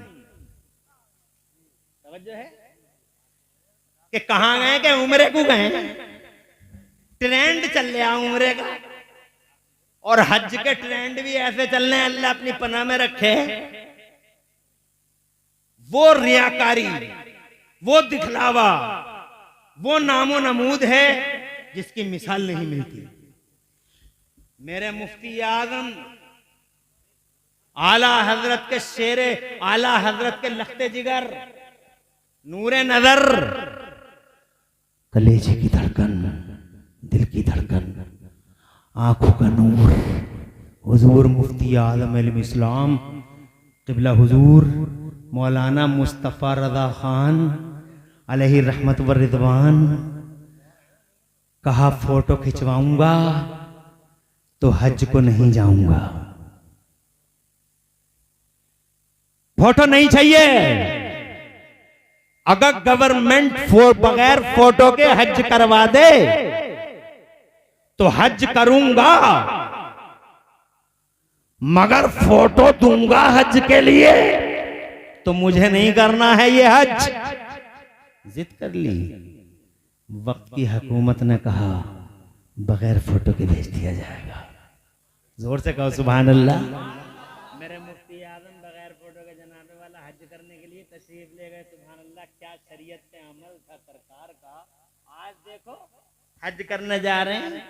समझ है कि कहां गए कि उम्रे को गए, ट्रेंड चल रहा उम्रे का और हज के ट्रेंड भी ऐसे चल रहे हैं, अल्लाह अपनी पनाह में रखे। वो रियाकारी, वो दिखलावा, वो नामो नमूद है जिसकी मिसाल नहीं मिलती। मेरे मुफ्ती आजम आला हजरत के शेरे, आला हजरत के लख्ते जिगर, नूरे नजर, कलेजे की धड़कन, दिल की धड़कन, आंखों का नूर, हुजूर मुफ्ती आजम इस्लाम क़िबला हुजूर मौलाना मुस्तफ़ा रज़ा खान अलैहि रहमत व रिदवान, कहा फोटो खिंचवाऊंगा तो हज को नहीं जाऊंगा। फोटो नहीं चाहिए। अगर गवर्नमेंट बगैर फोटो के हज करवा दे तो हज करूंगा, मगर फोटो दूंगा हज के लिए तो मुझे नहीं करना है ये हज। जिद कर ली। वक्त की हुकूमत ने कहा बगैर फोटो के भेज दिया जाएगा। जोर से कहो सुभान अल्लाह। मेरे मुफ्ती आजम बगैर फोटो के जनाबे वाला हज करने के लिए तशरीफ ले गए। सुभान अल्लाह, क्या शरीयत पे अमल था सरकार का। आज देखो हज करने जा रहे हैं,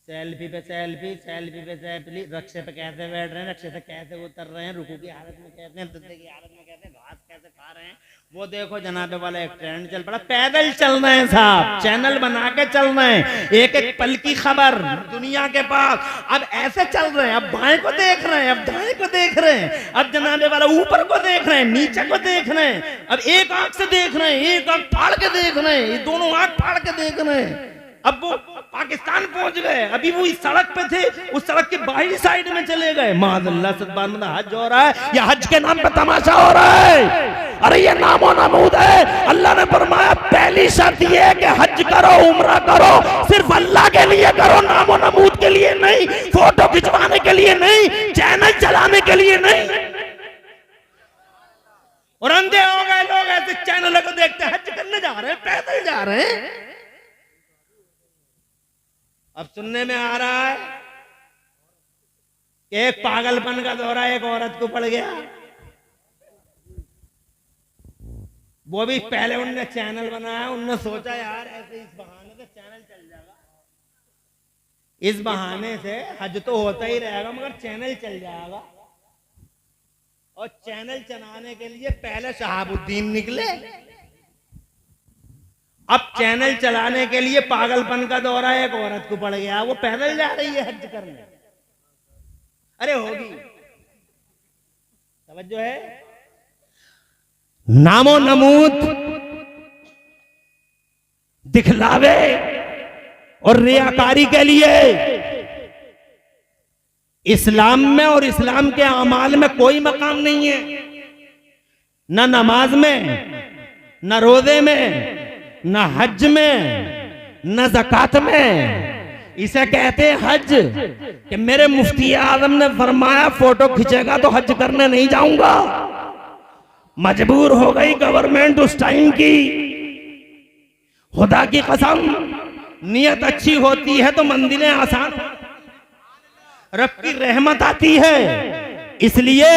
सेल्फी पे सेल्फी, सेल्फी पे सेल्फी, रक्शे पे कैसे बैठ रहे हैं, रक्शे से कैसे उतर रहे हैं, रुकू की हालत में कैसे हैं, तुत्ते की हालत में कैसे, घास कैसे खा रहे हैं। वो देखो जनाबे वाला एक ट्रेंड चल पड़ा। पैदल चल रहे हैं साहब, चैनल बना के चल रहे हैं, एक एक पल की खबर दुनिया के पास। अब ऐसे चल रहे हैं, अब बाएं को देख रहे हैं, अब दाएं को देख रहे हैं, अब जनाबे वाला ऊपर को देख रहे हैं, नीचे को देख रहे हैं, अब एक आंख से देख रहे हैं, एक आंख फाड़ के देख रहे हैं, ये दोनों आंख फाड़ के देख रहे हैं। अब वो पाकिस्तान पहुंच गए, अभी वो इस सड़क पे थे, उस सड़क के बाहरी साइड में चले गए। माज़अल्लाह सदबान में हज हो रहा है या हज के नाम पे तमाशा हो रहा है। अरे ये नामो नमूद है। अल्लाह ने फरमाया पहली शर्त ये है कि हज करो, उम्रा करो, सिर्फ अल्लाह के लिए करो, नामो नमूद के लिए नहीं, फोटो खिंचवाने के लिए नहीं, चैनल चलाने के लिए नहीं। और अंधे हो गए लोग, ऐसे चैनल को देखते हज करने जा रहे हैं, पैदल जा रहे हैं। अब सुनने में आ रहा है एक पागलपन का दौरा एक औरत को पड़ गया। वो भी पहले उनने चैनल बनाया, उनने सोचा यार ऐसे इस बहाने से चैनल चल जाएगा, इस बहाने से हज तो होता ही रहेगा मगर चैनल चल जाएगा। और चैनल चलाने के लिए पहले शहाबुद्दीन निकले। अब चैनल चलाने के लिए पागलपन का दौरा एक औरत को पड़ गया, वो पैदल जा रही है हज करने। अरे होगी, तवज्जो है। नामो नमूद, दिखलावे और रियाकारी के लिए इस्लाम में और इस्लाम के अमाल में कोई मकाम नहीं है। न नमाज में, न रोजे में, न हज में, न ज़कात में। इसे कहते हैं हज। कि मेरे मुफ्ती आज़म ने फरमाया फोटो खींचेगा तो हज करने नहीं जाऊंगा। मजबूर हो गई गवर्नमेंट उस टाइम की। खुदा की कसम, नियत अच्छी होती है तो मंजिलें आसान, रब की रहमत आती है। इसलिए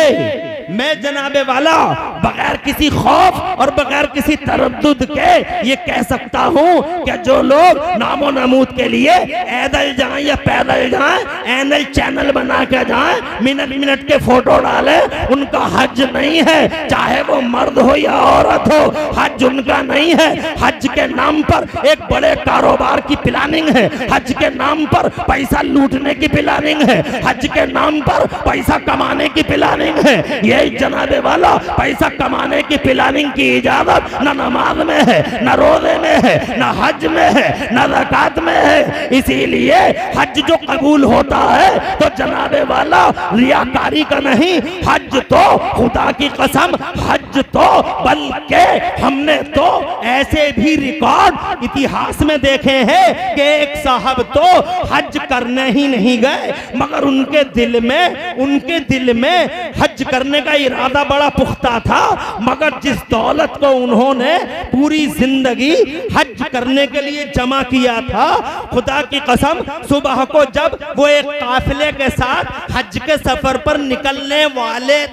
मैं जनाबे वाला बगैर किसी खौफ और बगैर किसी तरद्दुद के ये कह सकता हूं कि जो लोग नामो नमूद के लिए ऐदल जाएं या पैदल जाएं, एनल चैनल बना के जाएं, मिनट मिनट के फोटो डालें, उनका हज नहीं है। चाहे वो मर्द हो या औरत हो, हज उनका नहीं है। हज के नाम पर एक बड़े कारोबार की प्लानिंग है, हज के नाम पर पैसा लूटने की प्लानिंग है, हज के नाम पर पैसा कमाने की प्लानिंग है। ये जनाबे वाला पैसा कमाने की प्लानिंग की इजाजत न नमाज में है, न रोजे में है, न हज में है, न ज़कात में है। इसीलिए हज जो कबूल होता है तो जनाबे वाला रियाकारी का नहीं, हज तो खुदा की कसम, हज तो बल्कि हमने तो ऐसे भी रिकॉर्ड इतिहास में देखे हैं कि एक साहब तो हज करने ही नहीं गए मगर उनके दिल में हज करने का इरादा बड़ा पुख्ता था। मगर जिस दौलत को उन्होंने पूरी जिंदगी हज करने के लिए जमा किया था, खुदा की कसम, सुबह को जब वो एक काफिले के साथ हज के सफर पर निकलने वाले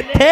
थे,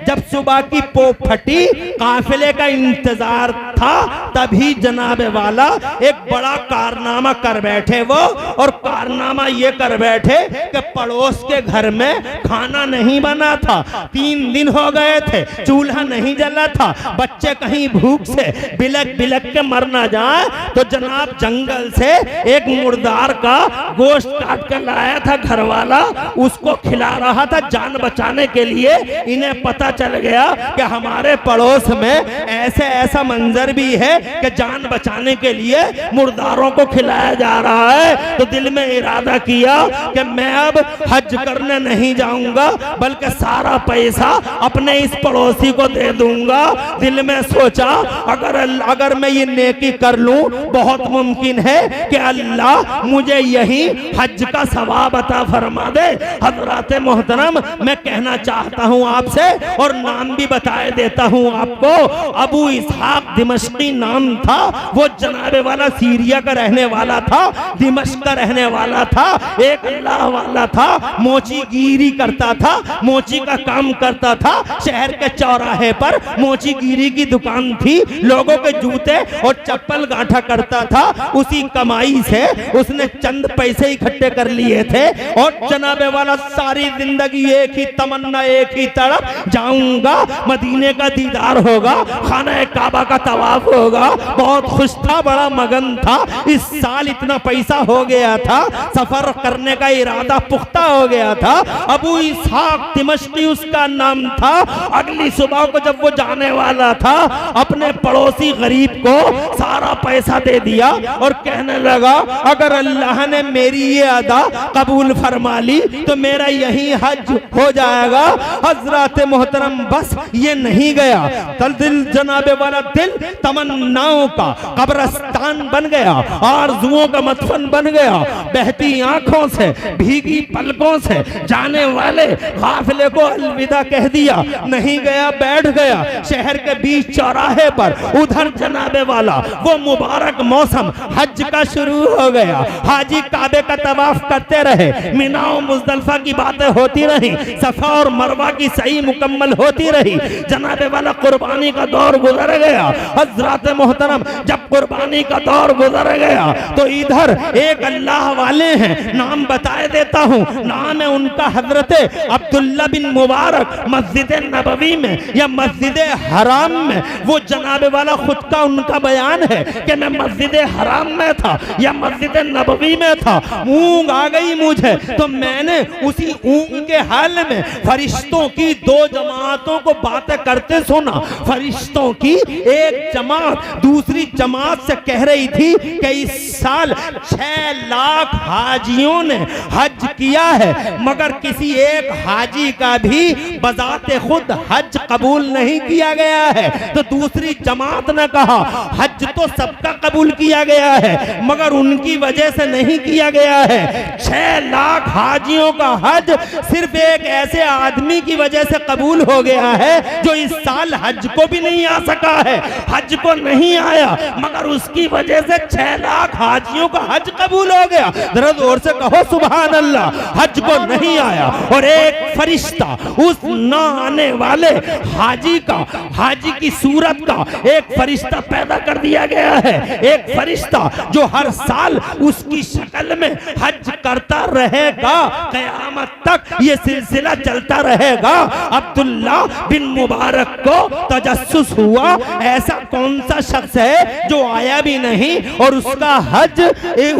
जब सुबह की पोप फटी, काफिले का इंतजार था, तभी जनाबे वाला एक बड़ा कारनामा कर बैठे वो। और कारनामा ये कर बैठे कि पड़ोस के घर में खाना नहीं बना था, 3 दिन हो गए थे, चूल्हा नहीं जला था, बच्चे कहीं भूख से बिलक बिलक के मर ना जाए, तो जनाब जंगल से एक मुर्दार का गोश्त काट कर लाया था घर वाला, उसको खिला रहा था जान बचाने के लिए। इन्हें पता चल गया कि हमारे पड़ोस में ऐसे ऐसा मंजर भी है कि जान बचाने के लिए मुर्दारों को खिलाया जा रहा है। तो दिल में इरादा किया कि मैं अब हज करने नहीं जाऊंगा, बल्कि सारा पैसा अपने इस पड़ोसी को दे दूंगा। दिल में सोचा अगर मैं ये नेकी कर लूं, बहुत मुमकिन है कि अल्लाह मुझे यही हज का सवाब अता फरमा दे। हजरात मोहतरम, मैं कहना चाहता हूं आपसे, और नाम भी बताए देता हूं आपको। अबू इसहाक दिमश्की नाम था। वो जनाबे वाला सीरिया का रहने वाला था, दिमश्क का रहने वाला था, एक अल्लाह वाला था, मोची गिरी करता था, मोची का काम करता था। शहर के चौराहे पर मोची गिरी की दुकान थी, लोगों के जूते और चप्पल गांठा करता था। उसी कमाई से उसने चंद पैसे इकट्ठे कर लिए थे, और जनाबे वाला सारी जिंदगी एक ही तमन्ना, एक ही तड़प, जाऊंगा मदीने का दीदार होगा, खाना काबा का तवाफ होगा। बहुत खुश था, बड़ा मगन था। इस साल इतना पैसा हो गया था, सफर करने का इरादा पुख्ता हो गया था। अबू इसहाक दिमश्की उसका नाम था। अगली सुबह को जब वो जाने वाला था, अपने पड़ोसी गरीब को सारा पैसा दे दिया और कहने लगा, अगर अल्लाह ने मेरी ये अदा कबूल फरमा ली तो मेरा यही हज हो जाएगा। हजरात मोहतरम, बस ये नहीं गया, तल दिल जनाबे वाला दिल तमन्नाओं का कब्रिस्तान बन गया, आरज़ुओं का मदफन बन गया। बहती आंखों से, भीगी पलकों से जाने वाले काफिले को अलविदा कह दिया। नहीं गया, बैठ गया शहर के बीच चौराहे पर। उधर जनाबे वाला वो मुबारक मौसम हज का शुरू हो गया। हाजी काबे का तवाफ करते रहे, मिना और मुज़दलिफा की बातें होती रही, सफा और मरवा की सही मुकम्मल होती रही। जनाबे वाला कुर्बानी का दौर गुजर गया। हजरात मोहतरम, जब कुर्बानी का दौर गुजर गया तो इधर एक अल्लाह वाले हैं, नाम बताए देता हूँ, नाम है उनका हजरत अब्दुल्ला बिन मुबारक। मस्जिद नबवी में या मस्जिद हराम में, वो जनाबे वाला खुद का उनका बयान है कि मैं मस्जिद हराम में था या मस्जिद नबवी में था, ऊँग आ गई मुझे, तो मैंने उसी ऊँग के हाल में फरिश्तों की दो जमातों को बातें करते सुना। फरिश्तों की एक जमात दूसरी जमात से कह रही थी कि इस साल 6 लाख हाजियों ने हज किया है, मगर किसी एक हाजी का भी बजाते खुद हज कबूल नहीं किया गया है। तो दूसरी जमात ने कहा, हज तो सबका कबूल किया गया है, मगर उनकी वजह से नहीं किया गया है। 6 लाख हाजियों का हज सिर्फ एक ऐसे आदमी की वजह से कबूल हो गया है जो इस साल हज को भी नहीं आ सका है, हज को नहीं आया, मगर उसकी वजह से 6 लाख हाजियों का हज कबूल हो गया। जरा जोर से कहो सुभान अल्लाह। हज को नहीं आया और एक फरिश्ता उस ना आने वाले हाजी का, हाजी की सूरत का एक फरिश्ता पैदा कर दिया गया है। एक फरिश्ता जो हर साल उसकी शक्ल में हज करता रहेगा, क़यामत तक ये सिलसिला चलता रहेगा। अब्दुल्ला बिन मुबारक को तजस्सुस हुआ, ऐसा कौन सा शख्स है जो आया भी नहीं और उसका हज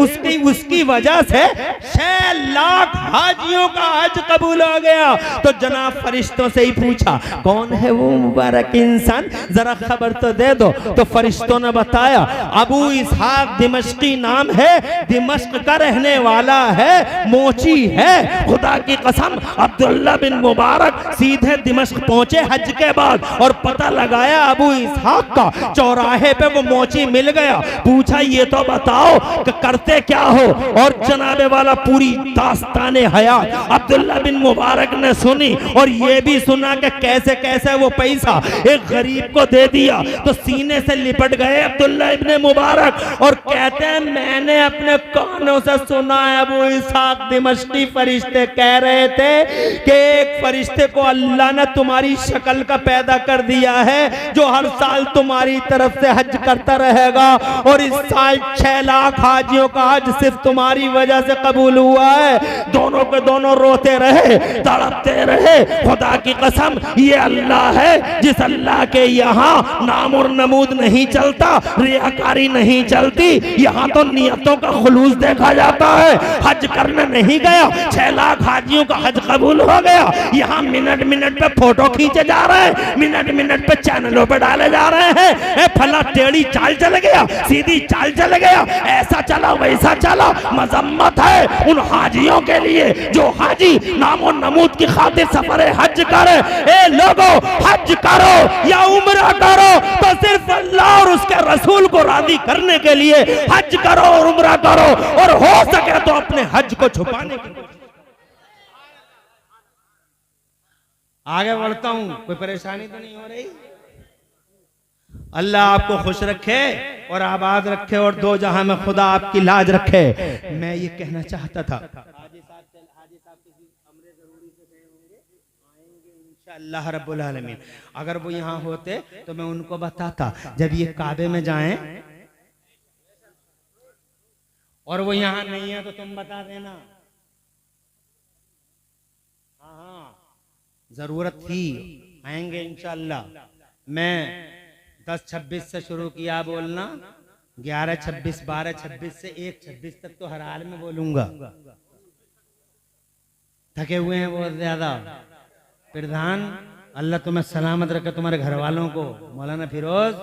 उसकी वजह से 6 लाख हाजियों का हज कबूल हो गया। तो जनाब फरिश्तों से ही पूछा, कौन है वो मुबारक इंसान, जरा खबर तो दे दो। तो फरिश्तों ने बताया, अबू इसहाक दिमश्की नाम है, दिमश्क का रहने वाला है, मोची है। खुदा की कसम, अब्दुल्ला बिन मुबारक सीधे दिमश्क पहुंचे हज के बाद और पता लगाया अबू इसहाक का चौराहे पे वो मोची मिल गया। पूछा, ये तो बताओ कि करते क्या हो। और जनाबे वाला पूरी दास्ताने हयात अब्दुल्ला बिन मुबारक ने सुनी और ये भी सुना कि कैसे कैसे वो पैसा एक गरीब को दे दिया। तो सीने से लिपट गए अब्दुल्ला इब्ने मुबारक और कहते हैं, मैंने अपने कानों से सुना है अबू इसहाक दिमश्की फरिश्ते कह रहे थे कि एक फरिश्ते को अल्लाह ने तुम्हारी शक्ल का पैदा कर दिया है जो हर साल तुम्हारी तरफ से हज करता रहेगा, और इस साल 6 लाख हाजियों का हज सिर्फ तुम्हारी वजह से कबूल हुआ है। दोनों के दोनों रोते रहे, तड़पते रहे। खुदा की कसम, ये अल्लाह है जिस अल्लाह के यहाँ नाम और नमूद नहीं चलता, रियाकारी नहीं चलती। यहाँ तो नियतों का खुलूस देखा जाता है। हज करने नहीं गया, 6 लाख हाजियों का हज कबूल हो गया। यहाँ मिनट मिनट पे फोटो खींचे जा रहे हैं, मिनट मिनट पे चैनलों पे डाले जा रहे हैं। फला टेढ़ी चाल चल गया, सीधी चाल चल गया, ऐसा चला वैसा चला। मजम्मत है उन हाजियों के लिए जो हाजी नाम और नमूद की खातिर सफर हज करे। ए लोगों, हज करो या उम्रा करो तो सिर्फ अल्लाह और उसके रसूल को राजी करने के लिए हज करो और उम्रा करो, और हो सके तो अपने हज को छुपाने की कोशिश। आगे बढ़ता हूं, कोई परेशानी तो नहीं हो रही? अल्लाह आपको खुश रखे और आबाद रखे और दो जहां में खुदा आपकी लाज रखे। मैं ये कहना चाहता था, हाजी साहब किसी अमरे जरूरी से गए होंगे, आएंगे इंशाअल्लाह रब्बुल आलमीन। अगर वो यहाँ होते तो मैं उनको बताता, जब ये काबे में जाएं और वो यहाँ नहीं है तो तुम बता देना। हाँ, जरूरत थी, आएंगे इंशाअल्लाह। मैं 10-26 से शुरू किया बोलना, 11-26, 12-26 से 1-26 तक तो हर हाल में बोलूंगा। थके हुए हैं बहुत ज्यादा। प्रधान, अल्लाह तुम्हें सलामत रखे, तुम्हारे घर वालों को। मौलाना फिरोज,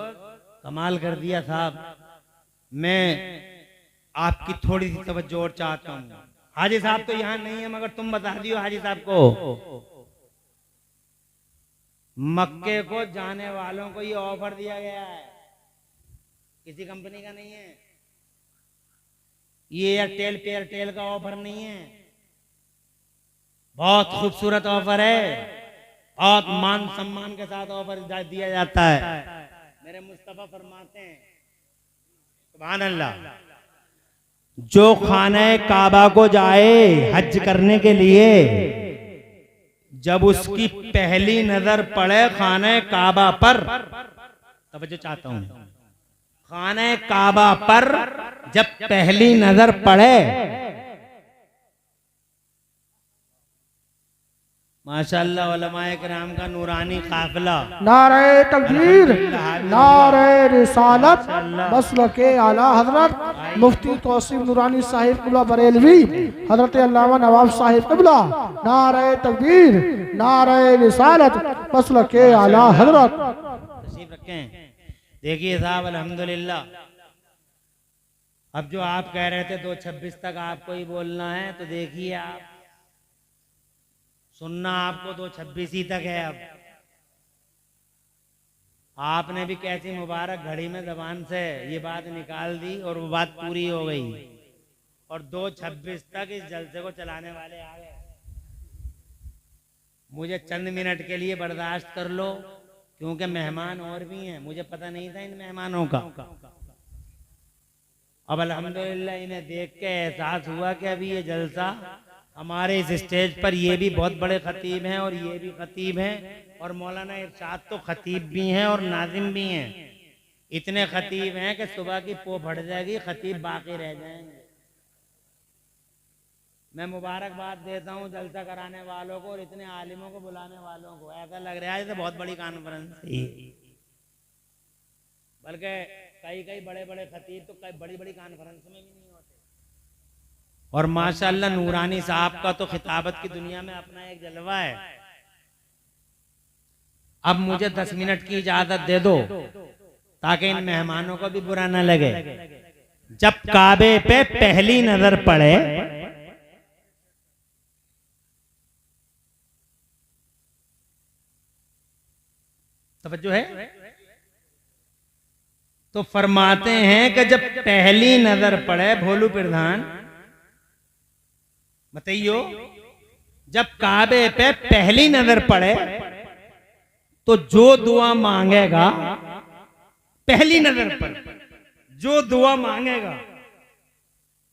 कमाल कर दिया साहब। मैं आपकी थोड़ी सी तवज्जो और चाहता हूँ। हाजी साहब तो यहाँ नहीं है, मगर तुम बता दियो हाजी साहब को, मक्के को जाने वालों को ये ऑफर दिया गया है, किसी कंपनी का नहीं है ये, एयरटेल पेयरटेल का ऑफर नहीं है। बहुत खूबसूरत ऑफर है, बहुत मान सम्मान के साथ ऑफर दिया जाता है। मेरे मुस्तफा फरमाते हैं, सुभान अल्लाह, जो खाने काबा को जाए हज करने के लिए, जब उसकी पहली नजर पड़े खाने काबा पर, तवज्जो चाहता हूं, खाने काबा पर जब पहली नजर पड़े, माशाअल्लाह उलमाए किराम का नूरानी काफिला, नारे तकबीर, नारे रिसालत, मसलके आला हजरत मुफ्ती तौसीफ नूरानी साहिब किबला बरेलवी, हजरत अल्लामा नवाब साहिब किबला, नारे तकबीर, नारे रिसालत, मसलके आला हजरत। तशरीफ रखें। देखिए साहब, अल्हम्दुलिल्लाह, अब जो आप कह रहे थे 2-26 तक आपको ही बोलना है, तो देखिए आप सुनना आपको 2-26 ही तक है। अब आपने भी कैसी मुबारक घड़ी में जबान से ये बात निकाल दी और वो बात पूरी हो गई, और 2-26 तक इस जलसे को चलाने वाले आ गए। मुझे चंद मिनट के लिए बर्दाश्त कर लो, क्योंकि मेहमान और भी हैं, मुझे पता नहीं था इन मेहमानों का। अब अल्हम्दुलिल्लाह इन्हें देख के एहसास हुआ कि अभी ये जलसा हमारे इस स्टेज पर ये भी बहुत बड़े खतीब हैं और ये भी खतीब हैं, और मौलाना इरशाद तो खतीब भी हैं और नाजिम भी हैं। इतने खतीब हैं कि सुबह की पो फट जाएगी, खतीब बाकी रह जाएंगे। मैं मुबारकबाद देता हूँ जलसा कराने वालों को और इतने आलिमों को बुलाने वालों को। ऐसा लग रहा है जैसे बहुत बड़ी कॉन्फ्रेंस है, बल्कि कई बड़े बड़े खतीब तो कई बड़ी बड़ी कॉन्फ्रेंस में भी नहीं होते। और माशाअल्लाह नूरानी साहब का तो खिताबत की दुनिया में अपना एक जलवा है। अब मुझे 10 मिनट की इजाजत दे दो ताकि इन मेहमानों को भी बुरा न लगे। जब काबे पे पहली नजर पड़े, तवज्जो है, तो फरमाते हैं कि जब पहली नजर पड़े, भोलू प्रधान बताइयो, जब काबे पे पहली नजर पड़े तो जो दुआ मांगेगा, पहली नजर पर जो दुआ मांगेगा,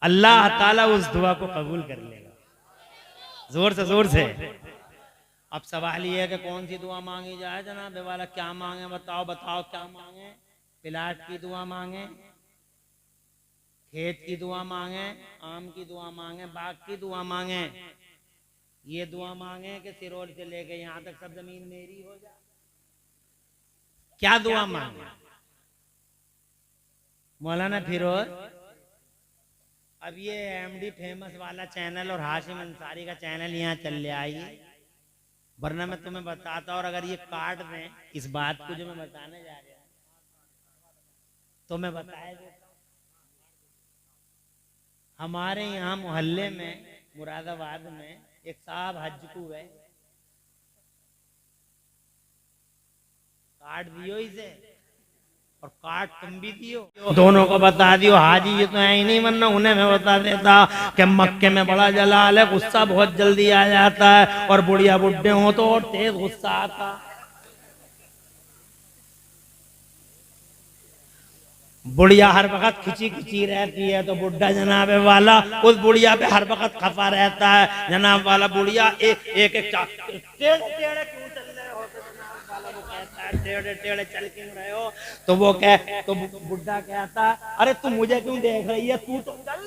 अल्लाह ताला उस दुआ को कबूल कर लेगा। जोर से अब सवाल ये है कि कौन सी दुआ मांगी जाए जनाब वाला, क्या मांगे बताओ क्या मांगे? प्लाट की दुआ मांगे, खेत की दुआ मांगे, आम की दुआ मांगे, बाग की दुआ मांगे, ये दुआ मांगे कि सिरोर से लेके यहाँ तक सब जमीन मेरी हो जाए? क्या दुआ मांगे? मौलाना फिरोज, अब ये एमडी फेमस वाला चैनल और हाशिम अंसारी का चैनल यहाँ चल ले आइए, वरना मैं तुम्हें बताता, और अगर ये काट दें इस बात को जो मैं बताने जा रहा हूँ तो मैं बताया देता हूँ। हमारे यहाँ मोहल्ले में मुरादाबाद में एक साहब हज को गए, काट दियो इसे और काट तुम भी दियो, दोनों को बता दियो। हाजी ये तो है ही नहीं, वरना उन्हें मैं बता देता कि मक्के में बड़ा जलाल है, गुस्सा बहुत जल्दी आ जाता है, और बुढ़िया बुढ़े हो तो और तेज गुस्सा आता। बुढ़िया हर वक्त खिंची खिंची रहती है तो बुढ़ा जनाबे वाला उस बुढ़िया पे हर वक्त खफा रहता है। जनाब वाला बुढ़िया एक एक टेढ़े टेढ़े क्यों चल रहे हो, तो जनाब वाला वो कहता है टेढ़े टेढ़े चल क्यों रहे हो, तो वो तो बुढ़ा कहता अरे तू मुझे क्यों देख रही है, तू तो चल।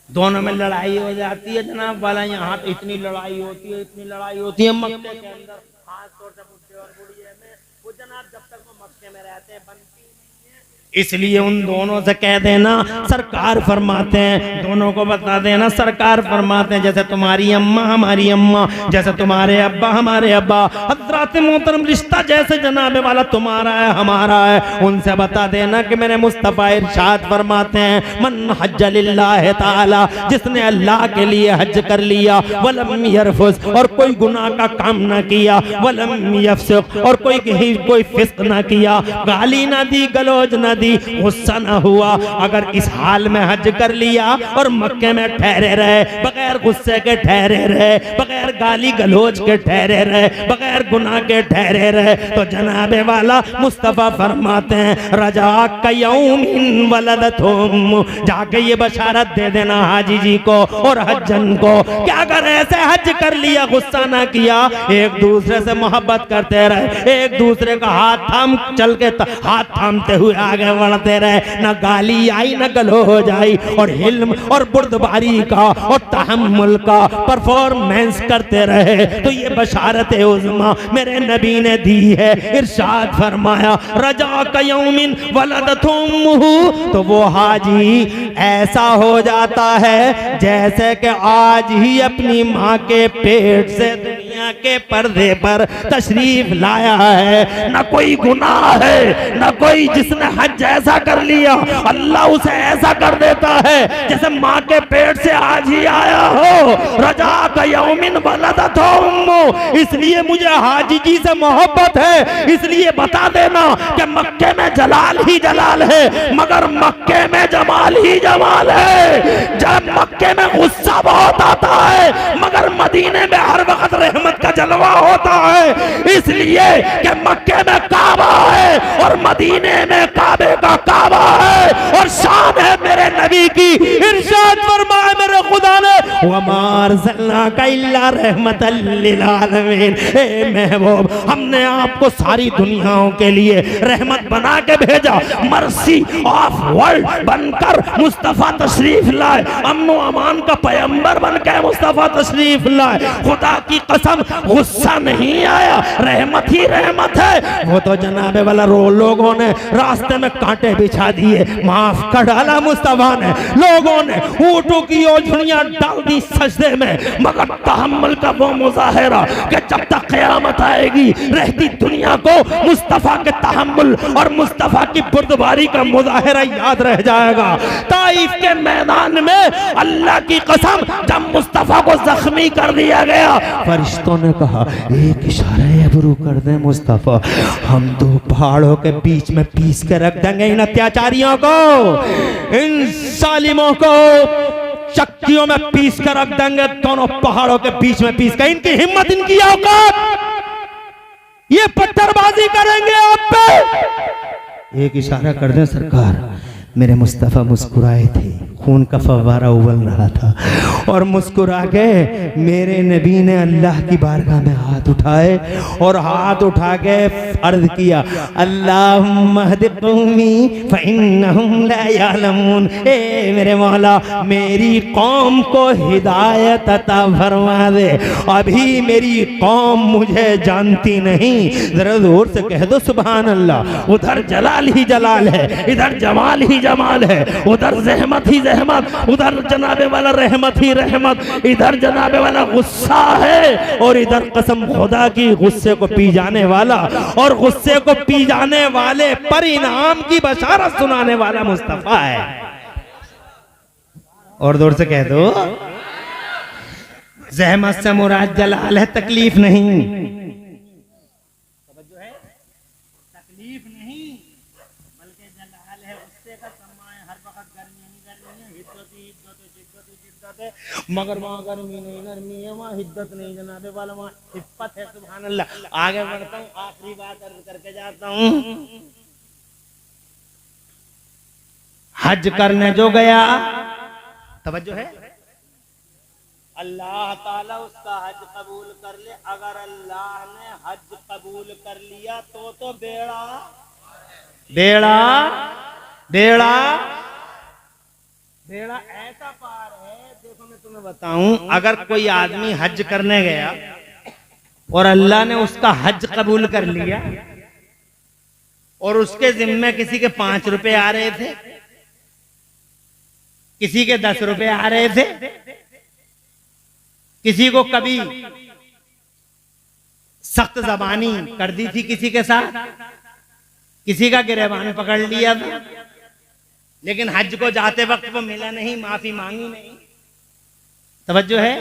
दोनों में लड़ाई हो जाती है जनाब वाला। यहाँ तो इतनी लड़ाई होती है, इतनी लड़ाई होती है मक्के के अंदर, खासतौर से बुढ़े और बुढ़िया में। वो जनाब जब तक वो मक्के में रहते हैं बनती नहीं है, इसलिए उन दोनों से कह देना सरकार फरमाते हैं, दोनों को बता देना सरकार फरमाते हैं, जैसे तुम्हारी अम्मा हमारी अम्मा, जैसे तुम्हारे अब्बा हमारे अब्बा, हजरत मोहतरम रिश्ता जैसे जनाबे वाला तुम्हारा है हमारा है, उनसे बता देना कि मेरे मुस्तफा इरशाद फरमाते हैं मन हज लिल्लाह ताला, जिसने अल्लाह के लिए हज कर लिया, वलम यरफुस, और कोई गुनाह का काम ना किया, वलम यफसुक, और कोई फिस्क ना किया, गाली ना दी, गलौज ना दी, गुस्सा ना हुआ। अगर इस हाल में हज कर लिया और मक्के में ठहरे रहे, बगैर गुस्से के ठहरे रहे, बगैर गाली गलोच के ठहरे रहे, बगैर गुनाह के ठहरे रहे, तो जनाबे वाला मुस्तफा फरमाते हैं रजा कयौमिन वलदतहुम, जाके ये बशारत दे देना हाजी जी को और हज्जन को कि अगर ऐसे हज कर लिया, गुस्सा ना किया, एक दूसरे से मोहब्बत करते रहे, एक दूसरे का हाथ थाम चल के हाथ थामते हुए आगे बढ़ते रहे, न गाली आई न गलो हो जाई, और हिल्म और बुर्दबारी का और तहम्मुल का परफॉर्मेंस करते रहे, तो ये बशारत उज़्मा मेरे नबी ने दी है। इरशाद फरमाया रजा कयौमिन वलदतुमुहु, तो वो हाजी ऐसा हो जाता है जैसे कि आज ही अपनी माँ के पेट से दुनिया के पर्दे पर तशरीफ लाया है। न कोई गुनाह है, न कोई, जिसने हज ऐसा कर लिया अल्लाह उसे ऐसा कर देता है जैसे माँ के पेट से आज ही आया हो। रजा का यौमिन वलदतहुम, इसलिए मुझे हाजी जी से मोहब्बत है, इसलिए बता देना कि मक्के में जलाल ही जलाल है, मगर मक्के में जमाल ही जमाल है। जब मक्के में गुस्सा बहुत आता है, मगर मदीने में हर वक्त रहमत का जलवा होता है, इसलिए कि मक्के में काबा है और मदीने में काबे का काबा है, और शान है मेरे नबी की। इरशाद फरमाया मेरे खुदा ने वमा अरसलनाका इल्ला रहमतल लिल आलमीन, ए महबूब हमने आपको सारी दुनियाओं के लिए रहमत बना के भेजा, मर्सी ऑफ वर्ल्ड बनकर मुस्तफा तशरीफ लाए, अम्न अमान का पैगंबर बनकर मुस्तफा तशरीफ लाए। खुदा की कसम गुस्सा नहीं आया, रहमत ही रहमत है। वो तो जनाबे वाला लोगों ने रास्ते में कांटे बिछा दिए, माफ कर डाला मुस्तफा ने, लोगों ने ऊँटों की ओझड़ियां डाल दी सजदे में, मगर तहम्मुल का वो मुजाहिरा कि जब तक क़यामत आएगी रहती दुनिया को मुस्तफा के तहम्मुल और मुस्तफा की बुर्दबारी का मुजाहिरा याद रह जाएगा। ताइफ के मैदान में अल्लाह की कसम जब मुस्तफा को जख्मी कर दिया गया, फरिश्तों ने कहा एक इशारा अबरू कर दे मुस्तफा, हम दो पहाड़ों के बीच में पीस के रख देंगे इन अत्याचारियों को, इन सालिमों को चक्कियों में पीस कर रख देंगे, दोनों पहाड़ों के बीच में पीस कर। इनकी हिम्मत, इनकी औकात, ये पत्थरबाजी करेंगे आप पे। एक इशारा कर दें सरकार। मेरे मुस्तफा मुस्कुराए थे, खून का फव्वारा उबल रहा था और मुस्कुरा के मेरे नबी ने अल्लाह की बारगाह में हाथ उठाए और हाथ उठा के अर्ज किया, अल्लाहुम्मा हदि कौमी फइन्नहुम ला यअलमून। ए मेरे मौला, मेरी कौम को हिदायत अता फरमा दे, अभी मेरी कौम मुझे जानती नहीं। जरा जोर से कह दो सुभान अल्लाह। उधर जलाल ही जलाल है, इधर जमाल ही जमाल है, उधर रहमत ही रहमत, उधर जनाबे वाला रहमत ही रहमत, इधर जनाबे वाला गुस्सा है और इधर कसम खुदा की गुस्से को पी जाने वाला और गुस्से को पी जाने वाले पर इनाम की बशारत सुनाने वाला मुस्तफा है। और जोर से कह दो, ज़हमत से मुराद जलाल है, तकलीफ नहीं। तकलीफ नहीं बल्कि जलाल है, उससे का सम्मान है। हर वक्त गर्मी नहीं गर्मी है, हिद्दत ही हिद्दत है, शिद्दत ही शिद्दत है, मगर वहाँ गर्मी नहीं नरमी है, वहाँ हिद्दत नहीं जनाबे वाला, वहाँ इफ्फत है। सुभान अल्लाह। आगे बढ़ता हूँ, आखिरी बात अर्ज करके जाता हूँ। हज करने जो गया, तवज्जो है, अल्लाह ताला उसका हज कबूल कर ले। अगर अल्लाह ने हज कबूल कर लिया तो बेड़ा बेड़ा बेड़ा बेड़ा ऐसा पार है। देखो मैं तुम्हें बताऊं, अगर कोई आदमी हज करने गया और अल्लाह ने उसका हज कबूल कर लिया और उसके जिम्मे किसी के 5 रुपए आ रहे थे, किसी के 10 रुपए आ रहे थे, किसी को कभी सख्त जबानी कर दी थी किसी के साथ, किसी का गिरबान पकड़ लिया था, लेकिन हज को जाते वक्त वो मिला नहीं, माफी मांगी नहीं। तवज्जो है।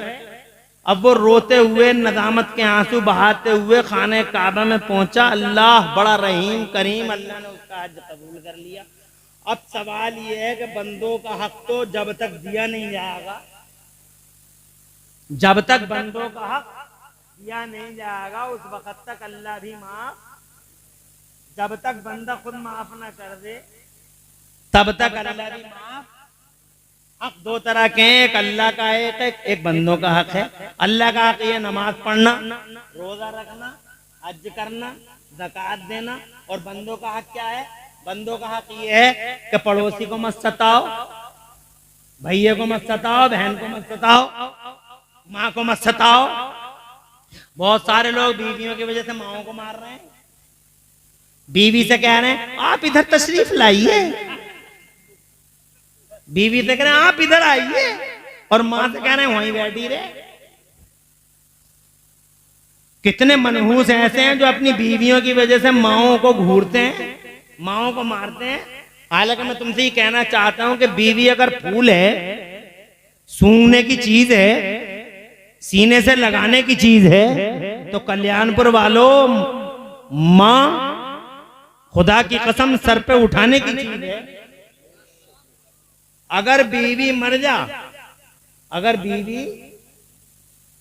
अब वो रोते हुए नदामत के आंसू बहाते हुए खाने काबा में पहुंचा। अल्लाह बड़ा रहीम करीम, अल्लाह ने उसका हज कबूल कर लिया। अब सवाल ये है कि बंदों का हक तो जब तक दिया नहीं जाएगा, जब तक बंदों का हक दिया नहीं जाएगा उस वक्त तक अल्लाह भी माफ, जब तक बंदा खुद माफ ना कर दे तब तक अल्लाह भी माफ। हक 2 तरह के हैं, एक अल्लाह का एक बंदों का हक है। अल्लाह का हक ये नमाज पढ़ना, रोजा रखना, हज करना, ज़कात देना। और बंदों का हक क्या है? बंदों का हक ये है कि पड़ोसी को मत सताओ, भैया को मत सताओ, बहन को मत सताओ, माँ को मत सताओ। बहुत सारे लोग बीवियों की वजह से माओ को मार रहे हैं। बीवी से कह रहे हैं आप इधर तशरीफ लाइए, बीवी से कह रहे हैं आप इधर आइए, और माँ से कह रहे हैं वहीं बैठी रहे। कितने मनहूस ऐसे हैं जो अपनी बीवियों की वजह से माओ को घूरते हैं, माओ को मारते हैं। हालांकि मैं तुमसे ये कहना चाहता हूं कि बीवी अगर फूल है, सूंघने की चीज है, सीने से लगाने की चीज है, तो कल्याणपुर वालों मां खुदा की कसम सर पे उठाने की चीज है। अगर बीवी मर जा, अगर बीवी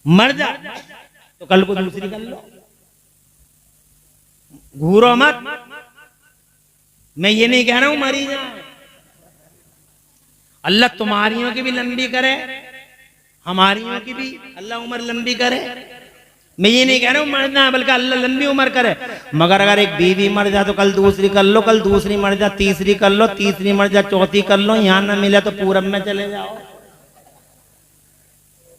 मर जा तो कल को दूसरी कर लो, घूरो मत। मैं ये नहीं कह रहा हूं मरी जाए, अल्लाह तुम्हारियों की भी लंबी करे, हमारियों की भी अल्लाह उम्र लंबी करे। मैं ये नहीं कह रहा हूं मरना है, बल्कि अल्लाह लंबी उम्र करे। मगर अगर एक बीवी मर जाए तो कल दूसरी कर लो, कल दूसरी मर जाए तीसरी कर लो, तीसरी मर जाए चौथी कर लो, यहां ना मिले तो पूरब में चले जाओ,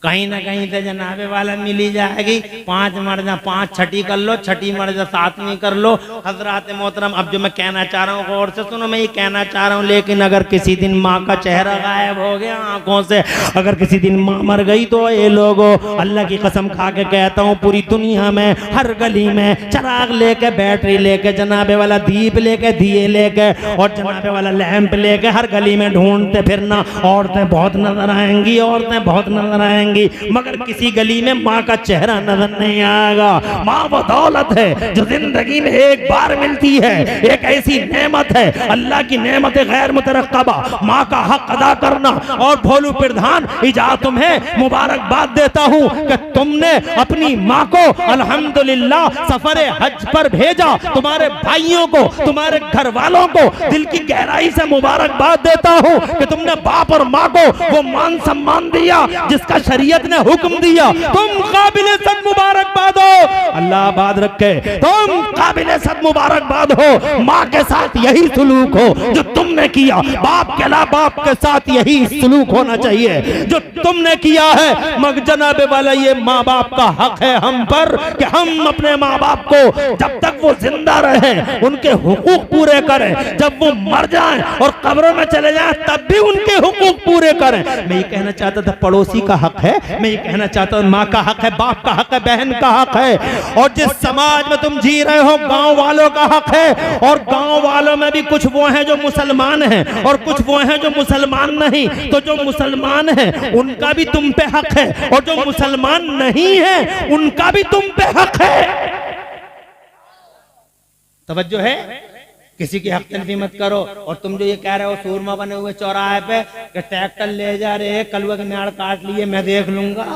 कहीं ना कहीं से जनाबे वाला मिली जाएगी। 5 मर जा 5 छठी कर लो, छठी मर जा 7वीं कर लो। हजरात मोहतरम, अब जो मैं कहना चाह रहा हूँ गौर से सुनो, मैं ये कहना चाह रहा हूँ, लेकिन अगर किसी दिन माँ का चेहरा गायब हो गया आंखों से, अगर किसी दिन माँ मर गई तो ये लोगों, अल्लाह की कसम खा के कहता हूँ, पूरी दुनिया में हर गली में चराग लेके, बैटरी लेके, जनाबे वाला दीप लेके, दिए लेके और जनाबे वाला लैंप लेके हर गली में ढूंढते फिरना। औरतें बहुत नजर आएंगी, औरतें बहुत नजर आएंगी, जाएंगी, मगर किसी गली में माँ का चेहरा नजर नहीं आएगा। माँ वो दौलत है जो जिंदगी में एक बार मिलती है, एक ऐसी नेमत है, अल्लाह की नेमत गैर मुतरक्कबा, माँ का हक अदा करना। और भोलू प्रधान इजाज़त तुम्हें मुबारकबाद देता हूँ कि तुमने अपनी माँ को अल्हम्दुलिल्लाह सफर हज पर भेजा। तुम्हारे भाइयों को, तुम्हारे घर वालों को दिल की गहराई से मुबारकबाद देता हूँ कि तुमने बाप और माँ को वो मान सम्मान दिया जिसका शरीयत ने हुक्म दिया। तुम काबिल सद मुबारकबाद हो, अल्लाह आबाद रखे। तुम काबिल सद मुबारकबाद हो। माँ के साथ यही सलूक हो जो तुमने किया, बाप के अलावा बाप के साथ यही सलूक होना चाहिए जो तुमने किया है। मगर जनाबे वाला ये माँ बाप का हक है हम पर कि हम अपने माँ बाप को जब तक वो जिंदा रहे उनके हुकूक पूरे करें, जब वो मर जाएं और कब्रों में चले जाएं तब भी उनके हुकूक पूरे करें। मैं ये कहना चाहता था पड़ोसी का हक है, मैं ये कहना चाहता हूँ माँ का हक है, बाप का हक है, बहन का हक है। और जिस समाज में तुम जी रहे हो गांव वालों का हक है। और गांव वालों में भी कुछ वो हैं जो मुसलमान हैं और कुछ वो हैं जो मुसलमान नहीं। तो जो मुसलमान हैं उनका भी तुम पे हक है और जो मुसलमान नहीं है उनका भी तुम पे हक है। तवज्जो है, किसी की हक तलफी मत करो। और तुम जो ये कह रहे हो सूरमा बने हुए चौराहे पे कि ट्रैक्टर ले जा रहे कलुआ की मेड़ काट लिए, मैं देख लूंगा।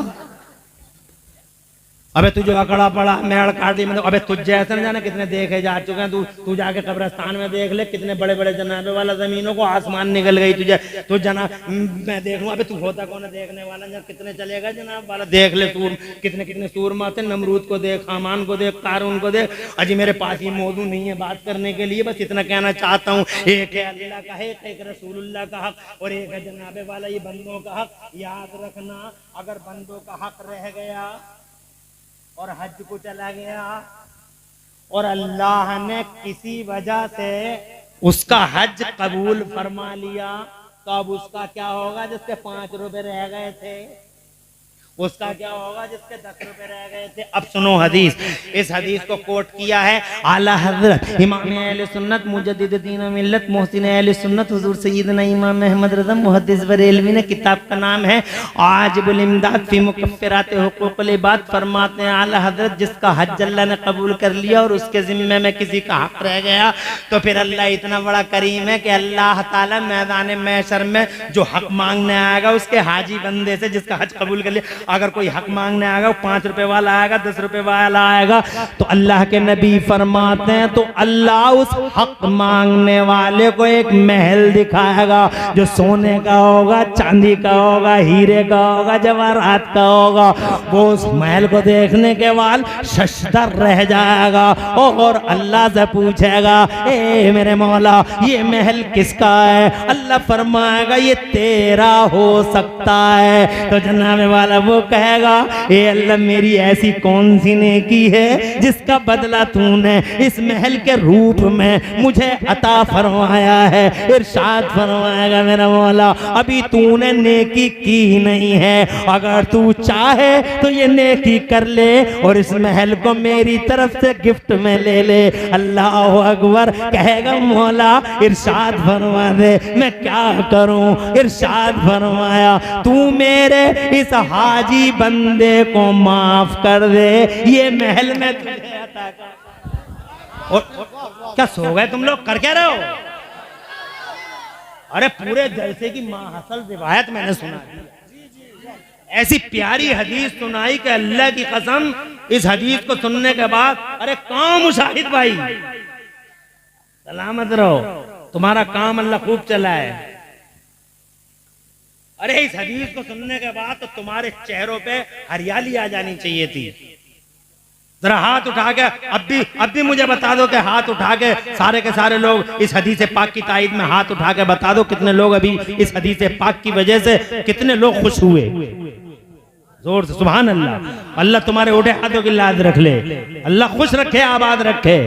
अबे तू जो अकड़ा पड़ा मेड़ काट ली, मतलब अबे तुझ जैसे न जाने कितने देखे जा चुके हैं। तू जाके कब्रिस्तान में देख ले कितने बड़े बड़े जनाबे वाला जमीनों को आसमान निकल गई तुझे। तू जना मैं देख लूं, अबे तू होता कौन है देखने वाला, जब कितने चलेगा जनाब वाला देख ले। सूर कितने कितने सूरमा थे, नमरूद को देख, हामान को देख, कारून को देख। अजी मेरे पास ये मौजू नहीं है बात करने के लिए, बस इतना कहना चाहता हूँ। एक है अल्लाह का हक, एक रसूलुल्लाह का हक और एक है जनाबे वाला ये बंदों का हक। याद रखना, अगर बंदों का हक रह गया और हज को चला गया और अल्लाह ने किसी वजह से उसका हज कबूल फरमा लिया, तो अब उसका क्या होगा? जिसके 5 रुपए रह गए थे उसका क्या होगा? जिसके 10 रुपए रह गए थे। अब सुनो हदीस, इस हदीस को कोट किया है आला हजरत इमाम अहले सुन्नत मुजद्दिद दीन व मिल्लत मोहसिन अहले सुन्नत हुजूर सैयदना इमाम अहमद रज़ा मुहद्दिस बरेलवी ने। किताब का नाम है आजिबुल इमदाद फी मुकफ्फिरात हुकूकुल इबाद। फरमाते हैं आला हजरत जिसका हज अल्लाह ने कबूल कर लिया और उसके जिम्मे में किसी का हक रह गया, तो फिर अल्लाह इतना बड़ा करीम है कि अल्लाह ताला मैदान महशर में जो हक मांगने आएगा उसके हाजी बंदे से जिसका हज कबूल कर लिया, अगर कोई हक मांगने आएगा, 5 रुपए वाला आएगा, 10 रुपए वाला आएगा, तो अल्लाह के नबी फरमाते हैं तो अल्लाह उस हक मांगने वाले को एक महल दिखाएगा जो सोने का होगा, चांदी का होगा, हीरे का होगा, जवाहरात का होगा। वो उस महल को देखने के बाद शशदर रह जाएगा और अल्लाह से पूछेगा ए मेरे मौला ये महल किसका है? अल्लाह फरमाएगा ये तेरा हो सकता है। तो जनाब वाला वो कहेगा ए अल्लाह मेरी ऐसी कौन सी नेकी है जिसका बदला तूने इस महल के रूप में मुझे अता फरमाया है? इरशाद फरमाएगा मेरा मौला अभी तूने नेकी की नहीं है, अगर तू चाहे तो ये नेकी कर ले और इस महल को मेरी तरफ से गिफ्ट में ले ले। अल्लाह अकबर। कहेगा मौला इरशाद फरमा दे मैं क्या करूं? इरशाद फरमाया तू मेरे इस हाजी बंदे को माफ कर दे, ये महल में तुझे अता कर। और क्या सो गए तुम लोग? कर क्या रहे हो? अरे पूरे जलसे की माहसल रिवायत मैंने सुना दी, ऐसी प्यारी हदीस सुनाई कि अल्लाह की कसम इस हदीस को सुनने के बाद अरे काम मुशाहिद भाई सलामत रहो, तुम्हारा काम अल्लाह खूब चलाए। अरे इस हदीस को सुनने के बाद तो तुम्हारे चेहरों पे हरियाली आ जानी चाहिए थी। जरा हाथ उठा के अब भी मुझे बता दो कि हाथ उठा के सारे लोग इस हदीस पाक की ताईद में हाथ उठा के बता दो कितने लोग अभी इस हदीस पाक की वजह से कितने लोग खुश हुए। जोर से सुभान अल्लाह। अल्लाह तुम्हारे उठे हाथों की लाज रख ले, अल्लाह खुश रखे, आबाद रखे।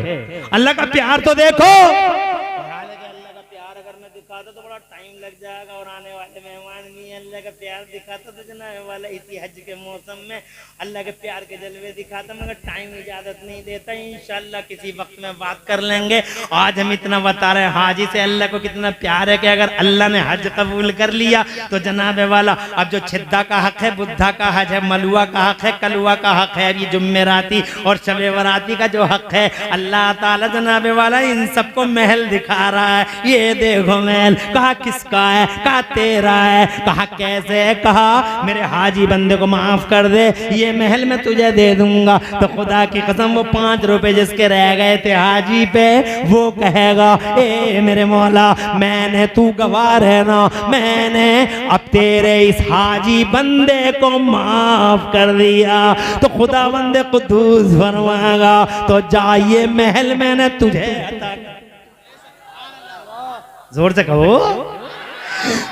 अल्लाह का प्यार तो देखो, अल्लाह का प्यार अगर न दिखाता तो बड़ा टाइम लग जाएगा और आने वाले मेहमान भी अल्लाह का प्यार दिखाता तो जनाब वाला इसी हज के मौसम में अल्लाह के प्यार के जलवे दिखाता, मगर टाइम इजाजत नहीं देता। इंशाल्लाह किसी वक्त में बात कर लेंगे। आज हम इतना बता रहे हैं हाजी से अल्लाह को कितना प्यार है कि अगर अल्लाह ने हज कबूल कर लिया तो जनाब वाला अब जो छिद्दा का हक है, बुद्धा का हज है, मलुआ का हक है, कलुआ का हक है, ये जुम्मेराती और शबे बराती का जो हक है, अल्लाह ताला जनाब वाला इन सबको महल दिखा रहा है। ये देखो महल, कहा किसका है, कहा तेरा है, कहा कैसे है, कहा मेरे हाजी बंदे को माफ कर दे, ये महल मैं तुझे दे दूंगा। तो खुदा की कसम वो 5 रुपए जिसके रह गए थे हाजी पे, वो कहेगा ए मेरे मौला मैंने, तू गवाह रहना, मैंने अब तेरे इस हाजी बंदे को माफ कर दिया। तो खुदा बंदे कुद्दूस फरमाएगा तो जाइए महल मैंने तुझे अता कर। जोर से कहो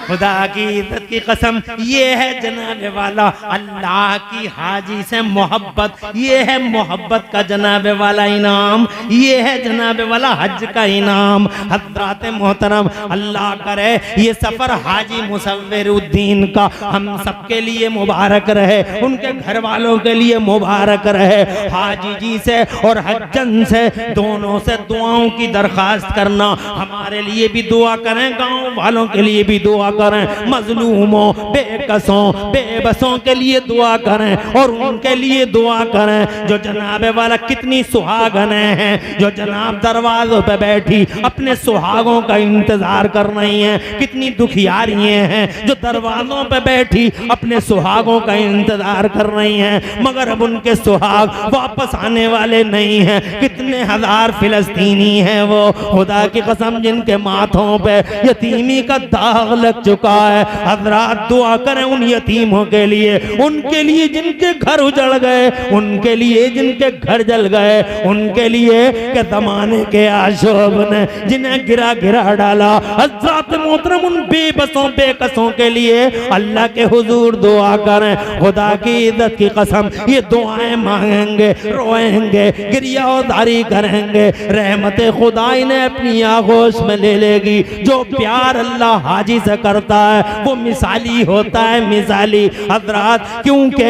खुदा की इज्जत की कसम, ये है जनाब वाला अल्लाह की हाजी से मोहब्बत, ये है मोहब्बत का जनाब वाला इनाम, ये है जनाब वाला हज का इनाम। हज़रात मोहतरम अल्लाह करे ये सफ़र हाजी मुसव्विरुद्दीन का हम सबके लिए मुबारक रहे, उनके घर वालों के लिए मुबारक रहे। हाजी जी से और हज्जन से दोनों से दुआओं की दरख्वास्त करना, हमारे लिए भी दुआ करें, गाँव वालों के लिए भी दुआ करें, मजलूमों बेकसों बेबसों के लिए दुआ करें और उनके लिए दुआ करें जो जनाब वाला कितनी सुहागनें हैं जो जनाब दरवाजों पे बैठी अपने सुहागों का इंतजार कर रही हैं, कितनी दुखियारियां हैं जो दरवाजों पे बैठी अपने सुहागों का इंतजार कर रही हैं, मगर अब उनके सुहाग वापस आने वाले नहीं हैं। कितने हजार फिलिस्तीनी हैं वो, खुदा की कसम जिनके माथों पे यतीमी का दाग लग चुका है। हज़रात दुआ करें उन यतीमों के लिए, उनके लिए जिनके घर उजड़ गए, उनके लिए जिनके घर जल गए, उनके लिए के जमाने के आशोब ने जिन्हें गिरा गिरा डाला। हज़रात मोहतरम उन बेबसों बेकसों के लिए अल्लाह के हुजूर दुआ करें। खुदा की इज्जत की कसम ये दुआएं मांगेंगे, रोएंगे, गिरियादारी करेंगे, रहमत खुदा इन्हें अपनी आगोश में ले लेगी। जो प्यार अल्लाह हाजी से करता है वो मिसाली होता है, मिसाली। हज़रात क्योंकि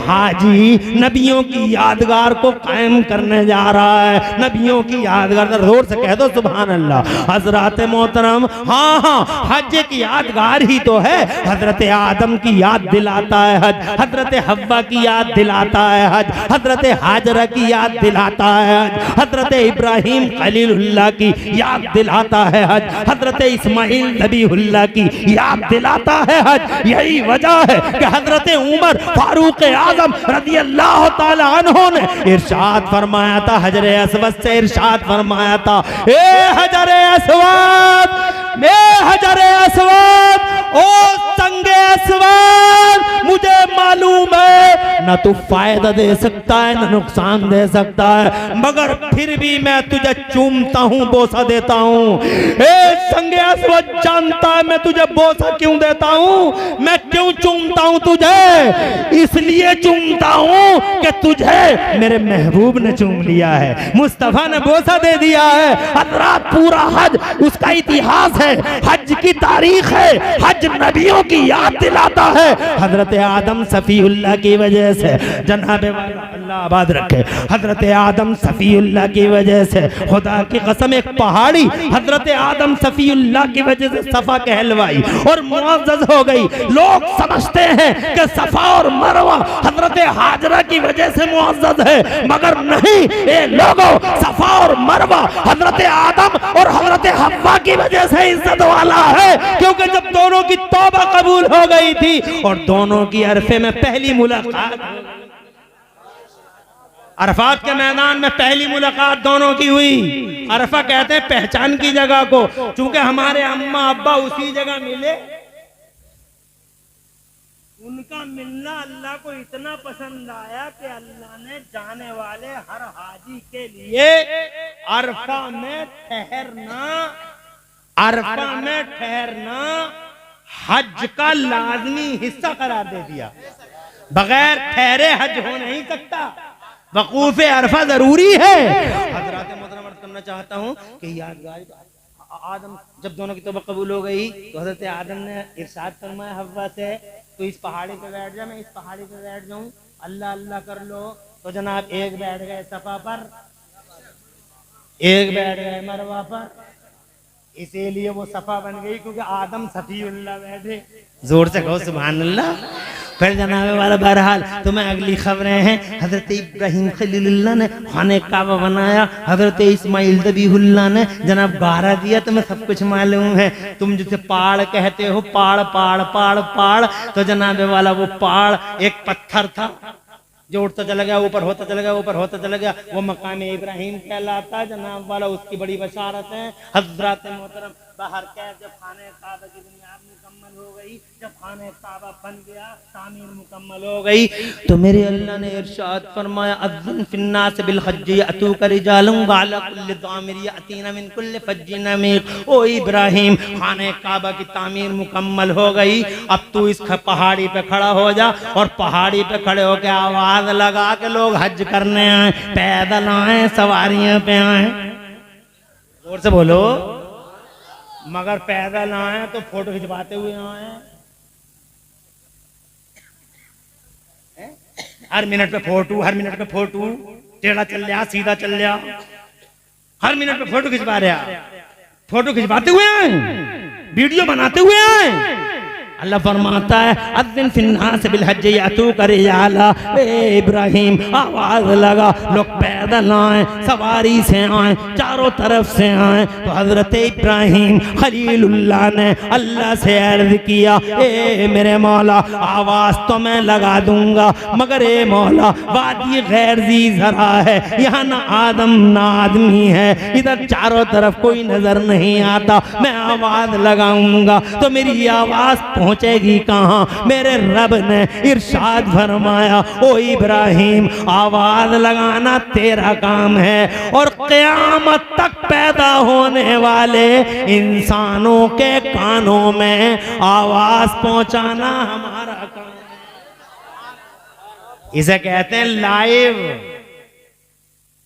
हाजी नबियों की यादगार को कायम करने जा रहा है, नबियों की यादगार, जोर से कह दो सुभान अल्लाह। हज़रात मोहतरम हाँ हाँ हज की यादगार ही तो है। हज़रत आदम की याद दिलाता है हज, हज़रत हव्वा की याद दिलाता है हज, हज़रत हाजरा की याद दिलाता है हज, हज़रत इब्राहिम खलीलुल्लाह की याद दिलाता है हज, हज़रत इस्माइल नबीहुल्लाह की याद दिलाता है हज। यही वजह है कि हज़रत उमर फारूक आजम रज़ी अल्लाह ताला अन्हु ने इरशाद फरमाया था, हजरे अस्वद से इरशाद फरमाया था, ए हजरे अस्वद, ए हजरे अस्वद, ओ संगे अस्वद, मुझे मालूम है न तू फायदा दे सकता है न नुकसान दे सकता है, मगर फिर भी मैं तुझे चूमता हूँ, बोसा देता हूँ। ए संगे अस्वद जानता है मैं तुझे बोसा क्यों देता हूँ, मैं क्यों चूमता हूँ तुझे, इसलिए चूमता हूँ कि तुझे मेरे महबूब ने चूम लिया है, मुस्तफा ने बोसा दे दिया है। हज़रात पूरा हज उसका इतिहास है, हज की तारीख है, हज नबियों की याद दिलाता है। हजरत आदम सफीउल्लाह की वजह से जनाब अल्लाह आबाद रखे, हजरत आदम सफीउल्लाह की वजह से खुदा की कसम एक पहाड़ी हजरत आदम सफीउल्लाह की वजह से सफा कहलवाई और मुअज़्ज़ज़ हो गई। लोग समझते हैं कि सफा और मरवा हजरत हाजरा की वजह से मुअज़्ज़ज़ है, मगर नहीं, ये लोगों सफा और मरवा हजरत आदम और हजरत हव्वा की वजह से इज्जत वाला है, क्योंकि जब दोनों की तौबा कबूल हो गई थी और दोनों की अरफे में पहली मुलाकात, अरफात के मैदान में पहली मुलाकात दोनों की हुई। अरफा कहते हैं पहचान की जगह को, चूंकि हमारे अम्मा अब्बा उसी जगह मिले, उनका मिलना अल्लाह को इतना पसंद आया कि अल्लाह ने जाने वाले हर हाजी के लिए अरफा में ठहरना, अरफा में ठहरना हज का लाजमी हिस्सा करार दे दिया। बगैर ठहरे हज हो नहीं सकता, वकूफ अरफा जरूरी है। हज़रात मोहतरम अर्ज़ करना चाहता हूँ कि यादगार आदम जब दोनों की तौबा कबूल हो गई तो हजरत आदम ने इरशाद फरमाया हव्वा से, तो इस पहाड़ी पे बैठ जा, मैं इस पहाड़ी पे बैठ जाऊं, अल्लाह अल्लाह कर लो। तो जनाब एक बैठ गए सफा पर, एक बैठ गए मरवा पर, इसीलिए वो सफा बन गई क्योंकि आदम सफीउल्लाह बैठे। जोर से कहो सुभान अल्लाह। फिर जनाब वाला बहरहाल तुम्हें अगली खबरें हैं। हजरत इब्राहिम खलीलुल्लाह ने खाने काबा बनाया, हजरत इस्माइल ज़बीहुल्लाह ने जनाब गारा दिया, तुम्हें सब कुछ मालूम है। तुम जिसे पहाड़ कहते हो, पहाड़ पहाड़ पहाड़ पहाड़, तो जनाब वाला वो पहाड़ एक पत्थर था जो उठता चला गया, ऊपर होता चला गया, ऊपर होता चला गया, वो मकाम इब्राहिम कहलाता जनाब वाला। उसकी बड़ी बशारत है हजरत मोहतरम। बाहर कैद जब खाने काबा की बुनियाद मुकम्मल हो गई, जब खाने काबा बन गया, तामीर मुकम्मल हो गई, तो मेरे अल्लाह ने इरशाद फरमाया अज़्ज़िन फिन्नास बिल हज्ज यअतूका रिजालुन अला कुल्लि दामिर यअतीना मिन कुल्लि फज्जिन अमीक। ओ इब्राहिम, खाने काबा की तामीर मुकम्मल हो गई, अब तू इस पहाड़ी पे खड़ा हो जा और पहाड़ी पे खड़े होकर आवाज लगा के लोग हज करने आए, पैदल आए, सवारियां पे आए। जोर से बोलो। मगर पैदल आए तो फोटो खिंचवाते हुए आए, हर मिनट पे फोटो, हर मिनट पे फोटो, टेढ़ा चल रहा, सीधा चल रहा, हर मिनट पे फोटो खिंचवा रहा, फोटो खिंचवाते हुए आए, वीडियो बनाते हुए आए। अल्लाह फरमाता है अज़्ज़िन फिन्नास बिल हज्ज यअतूका रिजाला। ए इब्राहिम, आवाज लगा, लोग पैदल आए, सवारी से आए, चारों तरफ से आए। तो हजरत इब्राहिम खलीलुल्लाह ने अल्लाह से अर्ज किया, ए मेरे मौला, आवाज तो मैं लगा दूंगा, मगर ए मौला, वादी गैर ज़ी ज़रा है, यहाँ ना आदम ना आदमी है, इधर चारों तरफ कोई नजर नहीं आता, मैं आवाज लगाऊंगा तो मेरी आवाज पहुंचेगी कहां? मेरे रब ने इरशाद फरमाया, ओ इब्राहिम, आवाज लगाना तेरा काम है और क़यामत तक पैदा होने वाले इंसानों के कानों में आवाज पहुंचाना हमारा काम है। इसे कहते हैं लाइव,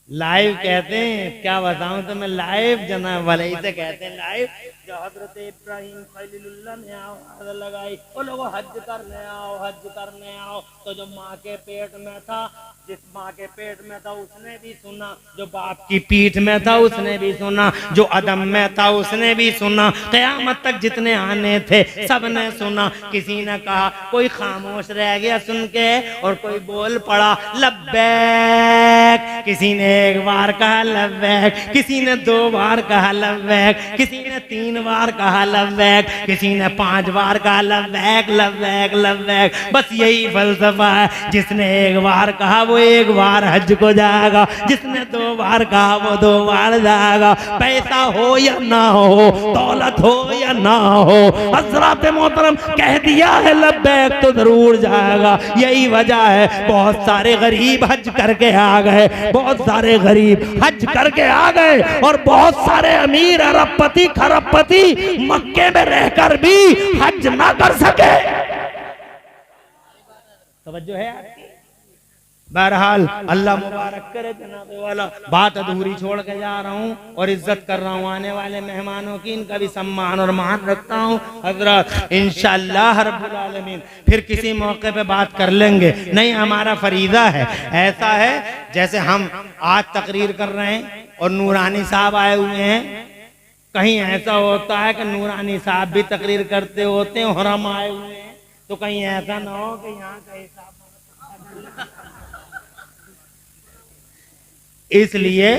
लाइव कहते हैं। क्या बताऊं तो मैं लाइव जनाब वाले इसे कहते हैं लाइव। जो हजरत इब्राहिम खलीलुल्लाह ने आवाज लगाई, वो लोगों हज करने आओ, हज करने आओ, तो जो माँ के पेट में था, जिस माँ के पेट में था उसने भी सुना, जो बाप की पीठ में था उसने भी सुना, जो अदम में था उसने भी सुना, क़यामत तक जितने आने थे सबने सुना। किसी ने कहा, कोई खामोश रह गया सुन के और कोई बोल पड़ा लब्बैक। किसी ने एक बार कहा लब्बैक, किसी ने 2 बार कहा लब्बैक, किसी ने 3 बार कहा लब्बैक, किसी ने 5 बार कहा लब्बैक लब्बैक लब्बैक। बस यही फलसफा है, जिसने एक बार कहा वो एक बार हज को जाएगा, जिसने 2 बार कहा वो 2 बार जाएगा। पैसा हो या ना हो, दौलत हो या ना हो, हजरत मोहतरम कह दिया है लब्बैक तो जरूर जाएगा। यही वजह है बहुत सारे गरीब हज करके आ गए, बहुत सारे गरीब हज करके आ गए और बहुत सारे अमीर अरबपति खरबपति मक्के में रहकर भी हज ना कर सके। तवज्जो है आपकी? बहरहाल अल्लाह मुबारक करे जनाब वाला। बात अधूरी छोड़ के जा रहा हूँ और इज्जत कर रहा हूँ आने वाले मेहमानों की, इनका भी सम्मान और मान रखता हूँ हजरत। इंशाअल्लाह रब्बुल आलमीन फिर किसी मौके पे बात कर लेंगे। नहीं, हमारा फरीज़ा है, ऐसा है जैसे हम आज तकरीर कर रहे हैं और नूरानी साहब आए हुए हैं, कहीं ऐसा होता है कि नूरानी साहब भी तकरीर करते होते हैं और हम आए हुए हैं, तो कहीं ऐसा ना हो कि यहाँ का हिसाब। इसलिए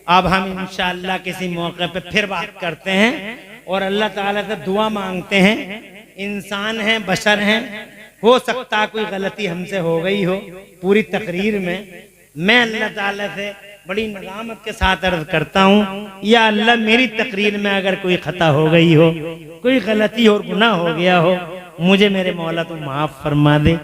अब हम इंशाअल्लाह किसी मौके पे फिर बात करते हैं और अल्लाह ताला से दुआ मांगते हैं। इंसान हैं, बशर हैं, हो सकता कोई गलती हमसे हो गई हो पूरी तकरीर में। मैं अल्लाह ताला से बड़ी नज़ामत के साथ अर्ज करता हूँ, या अल्लाह मेरी तकरीर में अगर कोई खता हो गई हो, कोई गलती और गुनाह हो गया हो, मुझे मेरे मौला तो माफ फरमा दे।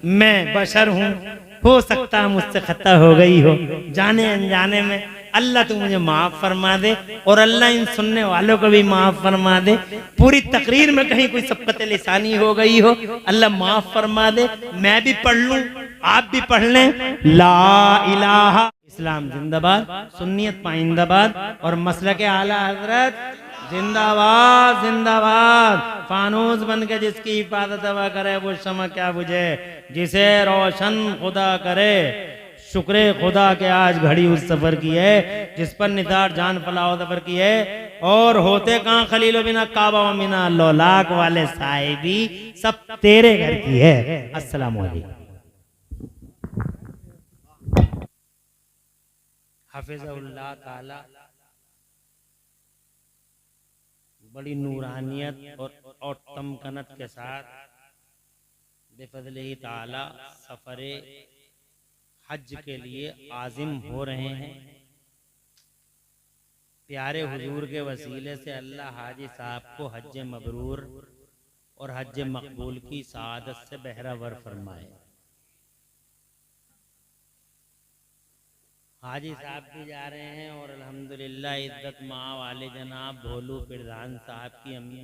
मैं बशर हूँ, हो सकता है मुझसे खता हो गई हो जाने अनजाने में, अल्लाह तो मुझे माफ फरमा दे और अल्लाह इन सुनने वालों को भी माफ फरमा दे। पूरी तकरीर में कहीं कोई सबकत लिसानी हो गई हो, अल्लाह माफ फरमा दे। मैं भी पढ़ लूं, आप भी पढ़ लें, ला इलाहा इस्लाम जिंदाबाद, सुन्नियत पाइंदाबाद और मसलक आला हजरत जिंदाबाद जिंदाबाद। फानूस बन के जिसकी हिफाजत हवा करे वो शमा क्या बुझे, जिसे रोशन खुदा करे। शुक्र खुदा के आज घड़ी उस सफर की है जिस पर निसार जान फलाह सफर की है। और होते कहाँ खलीलो बिना काबा व मिना लौलाक वाले साहिबी सब तेरे घर की है। अस्सलाम वालेकुम। हाफिज़हुल्लाह ताला बड़ी नूरानियत और तमकनत के साथ बेफज़लिही ताला सफरे हज के लिए आजिम हो रहे हैं। प्यारे हुजूर के वसीले से अल्लाह हाजी साहब को हज मबरूर और हज मकबूल की सआदत से बहरावर फरमाए। हाजी साहब भी जा रहे हैं और अल्हम्दुलिल्लाह इज्जत माँ वाले जनाब भोलू प्रधान साहब की अम्मी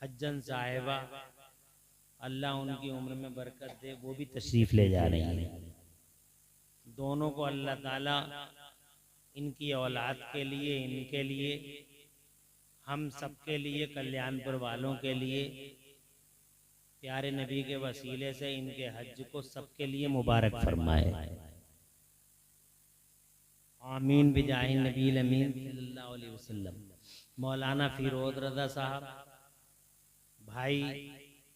हज्जन साहिबा, अल्लाह उनकी उम्र में बरकत दे, वो भी तशरीफ ले जा रही हैं। दोनों को अल्लाह ताला इनकी औलाद के लिए, इनके लिए, हम सबके लिए, कल्याणपुर वालों के लिए प्यारे नबी के वसीले से इनके हज को सबके लिए मुबारक फरमाए। आमीन बिजाहि नबील अमीन सल्लल्लाहु अलैहि वसल्लम। मौलाना फिरोज रजा साहब, भाई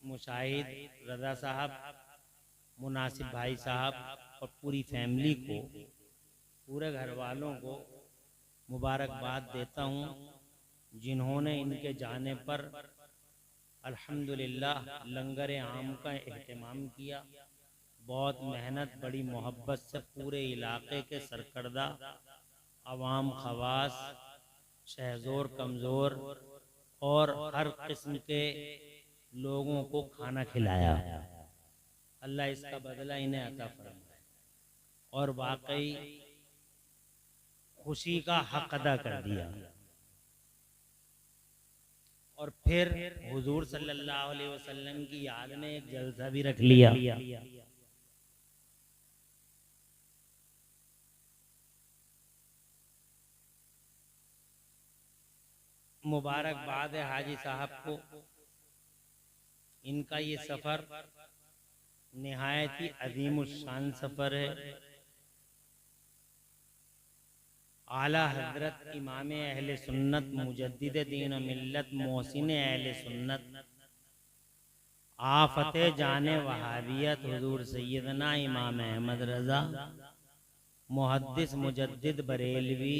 मुशाहिद रजा साहब, मुनासिब भाई साहब और पूरी फैमिली को, पूरे घर वालों को मुबारकबाद देता हूँ जिन्होंने इनके जाने पर अल्हम्दुलिल्लाह लंगर आम का एहतमाम किया। बहुत मेहनत, बड़ी मोहब्बत से पूरे इलाके के सरकर्दा अवाम, खवास, शहजोर, कमज़ोर और हर किस्म के लोगों को खाना खिलाया। अल्लाह इसका बदला इन्हें अता फरमाए और वाकई खुशी का हक अदा कर दिया। और फिर हुजूर सल्लल्लाहु अलैहि वसल्लम की याद में एक जलसा भी रख लिया। मुबारकबाद है हाजी साहब को। इनका ये सफर निहायत ही अजीमुश्शान सफर है। आला हजरत इमाम अहले सुन्नत मुजद्दिद दीन व मिल्लत मोहसिन अहले सुन्नत आफत जाने वहाबियत हुजूर सैयदना इमाम अहमद रजा मुहद्दिस मुजद्दिद बरेलवी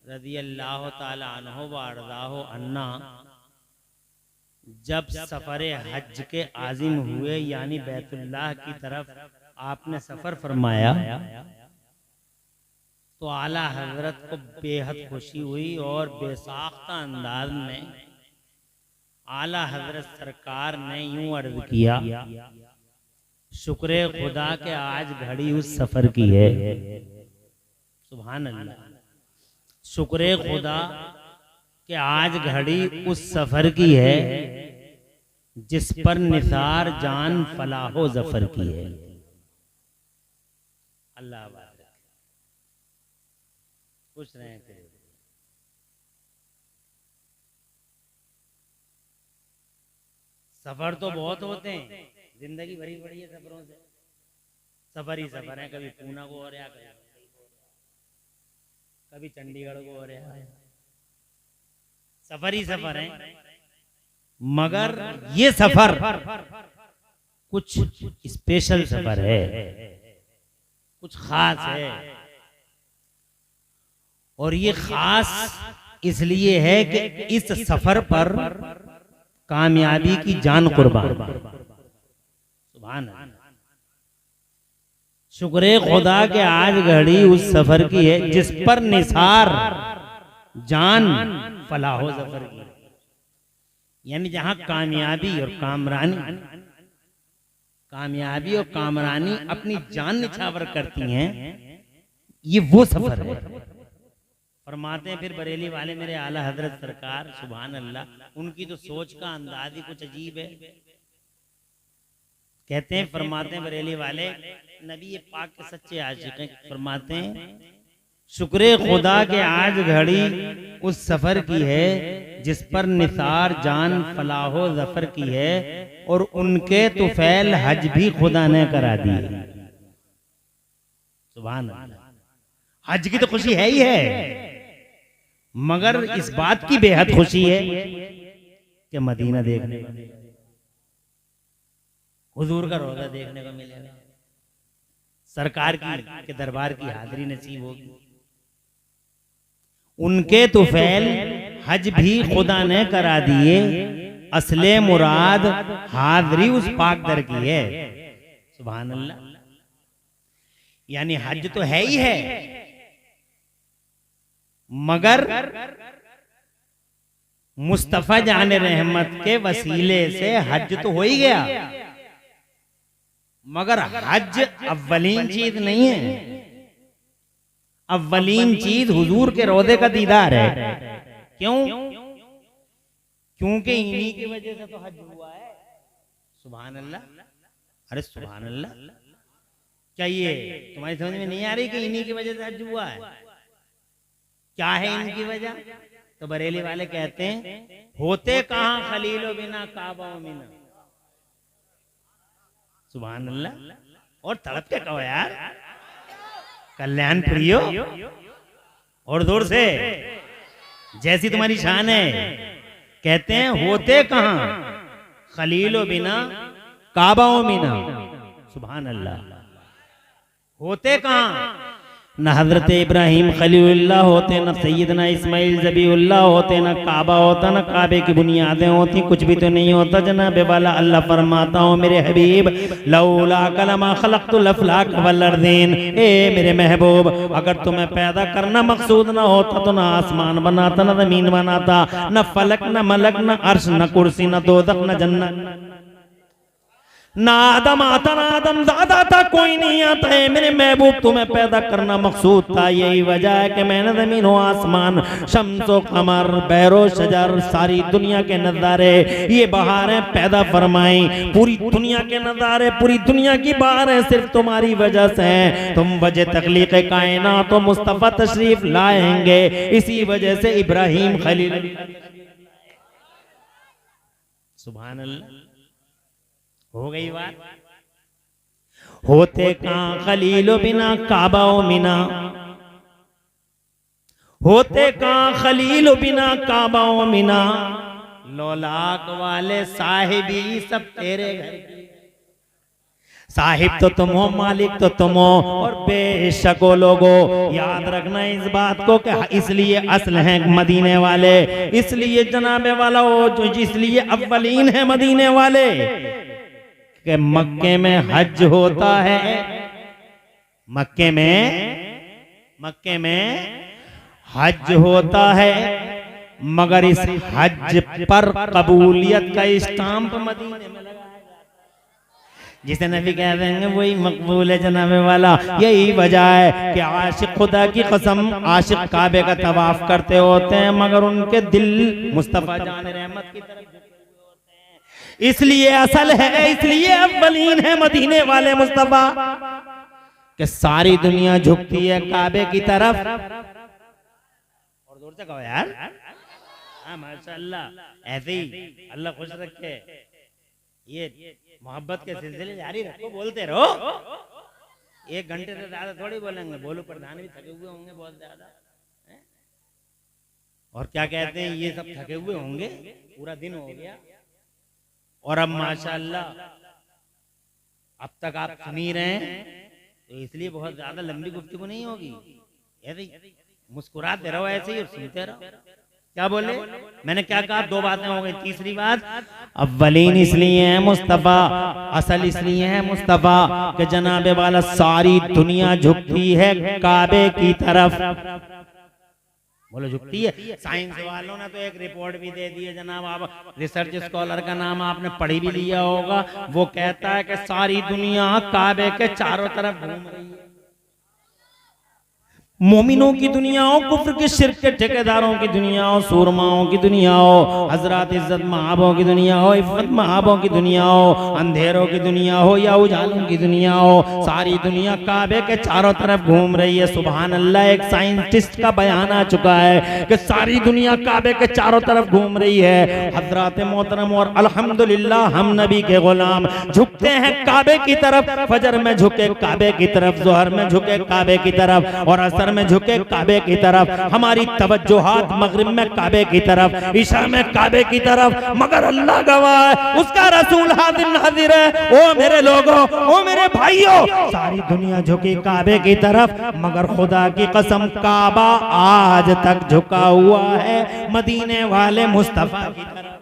रज़ी अल्लाह ताला अन्हु व अर्ज़ाहु अन्ना जब सफरे हज के आजिम हुए, यानी बैतुल्लाह की तरफ आपने सफर फरमाया, तो आला हजरत को बेहद खुशी हुई और बेसाख्ता अंदाज में आला हजरत सरकार ने यूं अर्ज किया, शुक्र खुदा के आज घड़ी उस सफर की है। सुभान अल्लाह। शुक्र खुदा कि आज घड़ी उस सफर की है जिस पर निसार जान फलाहो जफर की है। अल्लाह खुश रहे। सफर तो बहुत होते हैं, जिंदगी भरी पड़ी है सफरों से। सफर ही सफर है, कभी पूना को हो रहा, कभी चंडीगढ़ को हो रहा है, सफर ही सफर है। मगर ये सफर कुछ स्पेशल सफर है, कुछ खास है। और ये खास इसलिए है कि इस सफर पर कामयाबी की जान कुर्बान। सुभान अल्लाह। शुक्र खुदा के आज घड़ी उस सफर की है जिस पर निसार जान फलाहो जफर की, यानी जहां कामयाबी और कामरानी अपनी जान निछावर करती हैं, ये वो सफर है। फरमाते हैं फिर बरेली वाले मेरे आला हजरत सरकार, सुभान अल्लाह, उनकी तो सोच का अंदाज ही कुछ अजीब है। कहते हैं, फरमाते हैं बरेली वाले, नबी पाक के सच्चे आशिक हैं, फरमाते हैं शुक्र खुदा के आज घड़ी उस सफर की है जिस पर निसार जान फलाहो जफर की है, और उनके तुफैल हज भी खुदा ने करा दिए। सुभान अल्लाह। हज की तो खुशी है ही है, मगर इस बात की बेहद खुशी है कि मदीना देखने को, हुजूर का रोजा देखने को मिलेगा, सरकार के दरबार की हाजिरी नसीब होगी। उनके तुफैल हज भी खुदा ने करा दिए, असले मुराद हाजिरी उस पाक दर की है। सुभान अल्लाह। यानी हज तो है ही है, मगर मुस्तफा जाने रहमत के वसीले से हज तो हो ही गया, मगर हज अव्वलीन चीज नहीं है। अव्वलीन चीज हुजूर के रोज़े का दीदार है। क्यों? क्योंकि इन्हीं की वजह से तो हज हुआ है। सुभान अल्लाह। अरे सुभान अल्लाह, क्या ये तुम्हारी समझ में नहीं आ रही कि इन्हीं की वजह से हज हुआ है? क्या है इनकी वजह? तो बरेली वाले कहते हैं, होते कहां खलीलो बिना काबा मिना। सुभान अल्लाह। और तड़प के कहो यार, कल्याण प्रियो, और दूर से, जैसी तुम्हारी शान है। कहते हैं होते कहां खलीलो बिना काबा मिना। सुभान अल्लाह। होते कहां? न हजरत इब्राहिम खलीलुल्लाह होते, न सैयदना इस्माइल ज़बीउल्लाह होते, न काबा होता, न काबे की बुनियादें होती, कुछ भी तो नहीं होता। जनाब वाला अल्लाह फरमाता हूँ मेरे हबीब, लौला कलमा खलक़तुल अफ़लाक वल अर्ज़ीन, ए मेरे महबूब, अगर तुम्हें पैदा करना मकसूद न होता तो न आसमान बनाता, न ज़मीन बनाता, न फलक, न मलक, न अर्श, न कुर्सी, न दोज़ख, न जन्नत, ना आदम आता, ना आदम ज़ादा था, कोई नहीं आता है। मेरे महबूब तुम्हें पैदा करना मकसूद था, यही वजह है कि मैंने ज़मीन व आसमान, शम्सो कमर, बहरो शजर, सारी दुनिया के नज़ारे, ये बहारें पैदा फरमाई। पूरी दुनिया के नज़ारे, पूरी दुनिया की बहारें सिर्फ तुम्हारी वजह से हैं। तुम वजह तख्लीक़ कायनात तो मुस्तफ़ा तशरीफ लाएंगे, इसी वजह से इब्राहिम खलील। सुभान अल्लाह। हो गई बात। होते कहां खलीलो बिना काबा मिना, होते कहां खलीलो बिना काबा मिना, लौलाक वाले साहिबी सब तेरे घर की। साहिब तो तुम हो, मालिक तो तुम हो, और बेशक लोगो याद रखना इस बात को कि इसलिए असल हैं मदीने वाले, इसलिए जनाबे वाला हो, जो इसलिए अव्वलीन है मदीने वाले, कि मक्के में हज होता है, मक्के में हज होता है, मगर इस हज पर कबूलियत का स्टाम्प मदीने में लगाया जाता है। जिसे नबी कह देंगे वही मकबूल है जनाबे वाला। यही वजह है कि आशिक खुदा की कसम, आशिक काबे का तवाफ करते होते हैं, मगर उनके दिल मुस्तफा जाने रहमत की तरफ, इसलिए असल है, इसलिए अव्वलीन है मदीने वाले मुस्तफा, कि सारी दुनिया झुकती है काबे की तरफ। और जोर से कहो यार, हाँ माशाअल्लाह। ऐसे ही अल्लाह खुश रखे, ये मोहब्बत के सिलसिले जारी रखो, बोलते रहो। 1 घंटे से ज्यादा थोड़ी बोलेंगे, बोलो प्रधान भी थके हुए होंगे बहुत ज्यादा। और क्या कहते हैं, ये सब थके हुए होंगे, पूरा दिन हो गया, और अब माशाअल्लाह अब तक आप सुन ही रहे हैं, तो इसलिए बहुत ज्यादा लंबी गुफ्तगू नहीं होगी। ऐसे मुस्कुराते रहो, ऐसे ही और सुनते रहो। क्या बोले? मैंने क्या कहा? 2 बातें हो गई। तीसरी बात, अव्वलीन इसलिए है मुस्तफा, असल इसलिए है मुस्तफा कि जनाबे वाला सारी दुनिया झुकती है काबे की तरफ। बोलो झुकती है। साइंस वालों ने तो एक रिपोर्ट भी दे दी है जनाब, आप रिसर्च स्कॉलर का नाम आपने पढ़ी भी लिया होगा। वो कहता है कि सारी दुनिया काबे के चारों तरफ घूम रही है। मोमिनों की दुनिया हो, कुफ्र के शिर्क के ठेकेदारों की दुनिया हो, सूरमाओं की दुनिया हो, हजरत इज्जत महाबों की दुनिया हो, इफ़्फ़त महाबों की दुनिया हो, अंधेरों की दुनिया हो या उजालों की दुनिया हो, सारी दुनिया काबे के चारों तरफ घूम रही है। सुभान अल्लाह, एक साइंटिस्ट का बयान आ चुका है कि सारी दुनिया काबे के चारों तरफ घूम रही है। हजरत मोहतरम और अल्हम्दुलिल्लाह हम नबी के गुलाम झुकते हैं काबे की तरफ, फजर में झुके काबे की तरफ, जोहर में झुके काबे की तरफ और असर में झुके काबे की तरफ। हमारी तवज्जुहात मगरिब में काबे की तरफ, इशा में काबे की तरफ, मगर अल्लाह गवाह है, उसका रसूल हाजिर नाजिर है। ओ मेरे लोगों, ओ मेरे भाइयों, सारी दुनिया झुकी काबे की तरफ, मगर खुदा की कसम काबा आज तक झुका हुआ है मदीने वाले मुस्तफा की तरफ।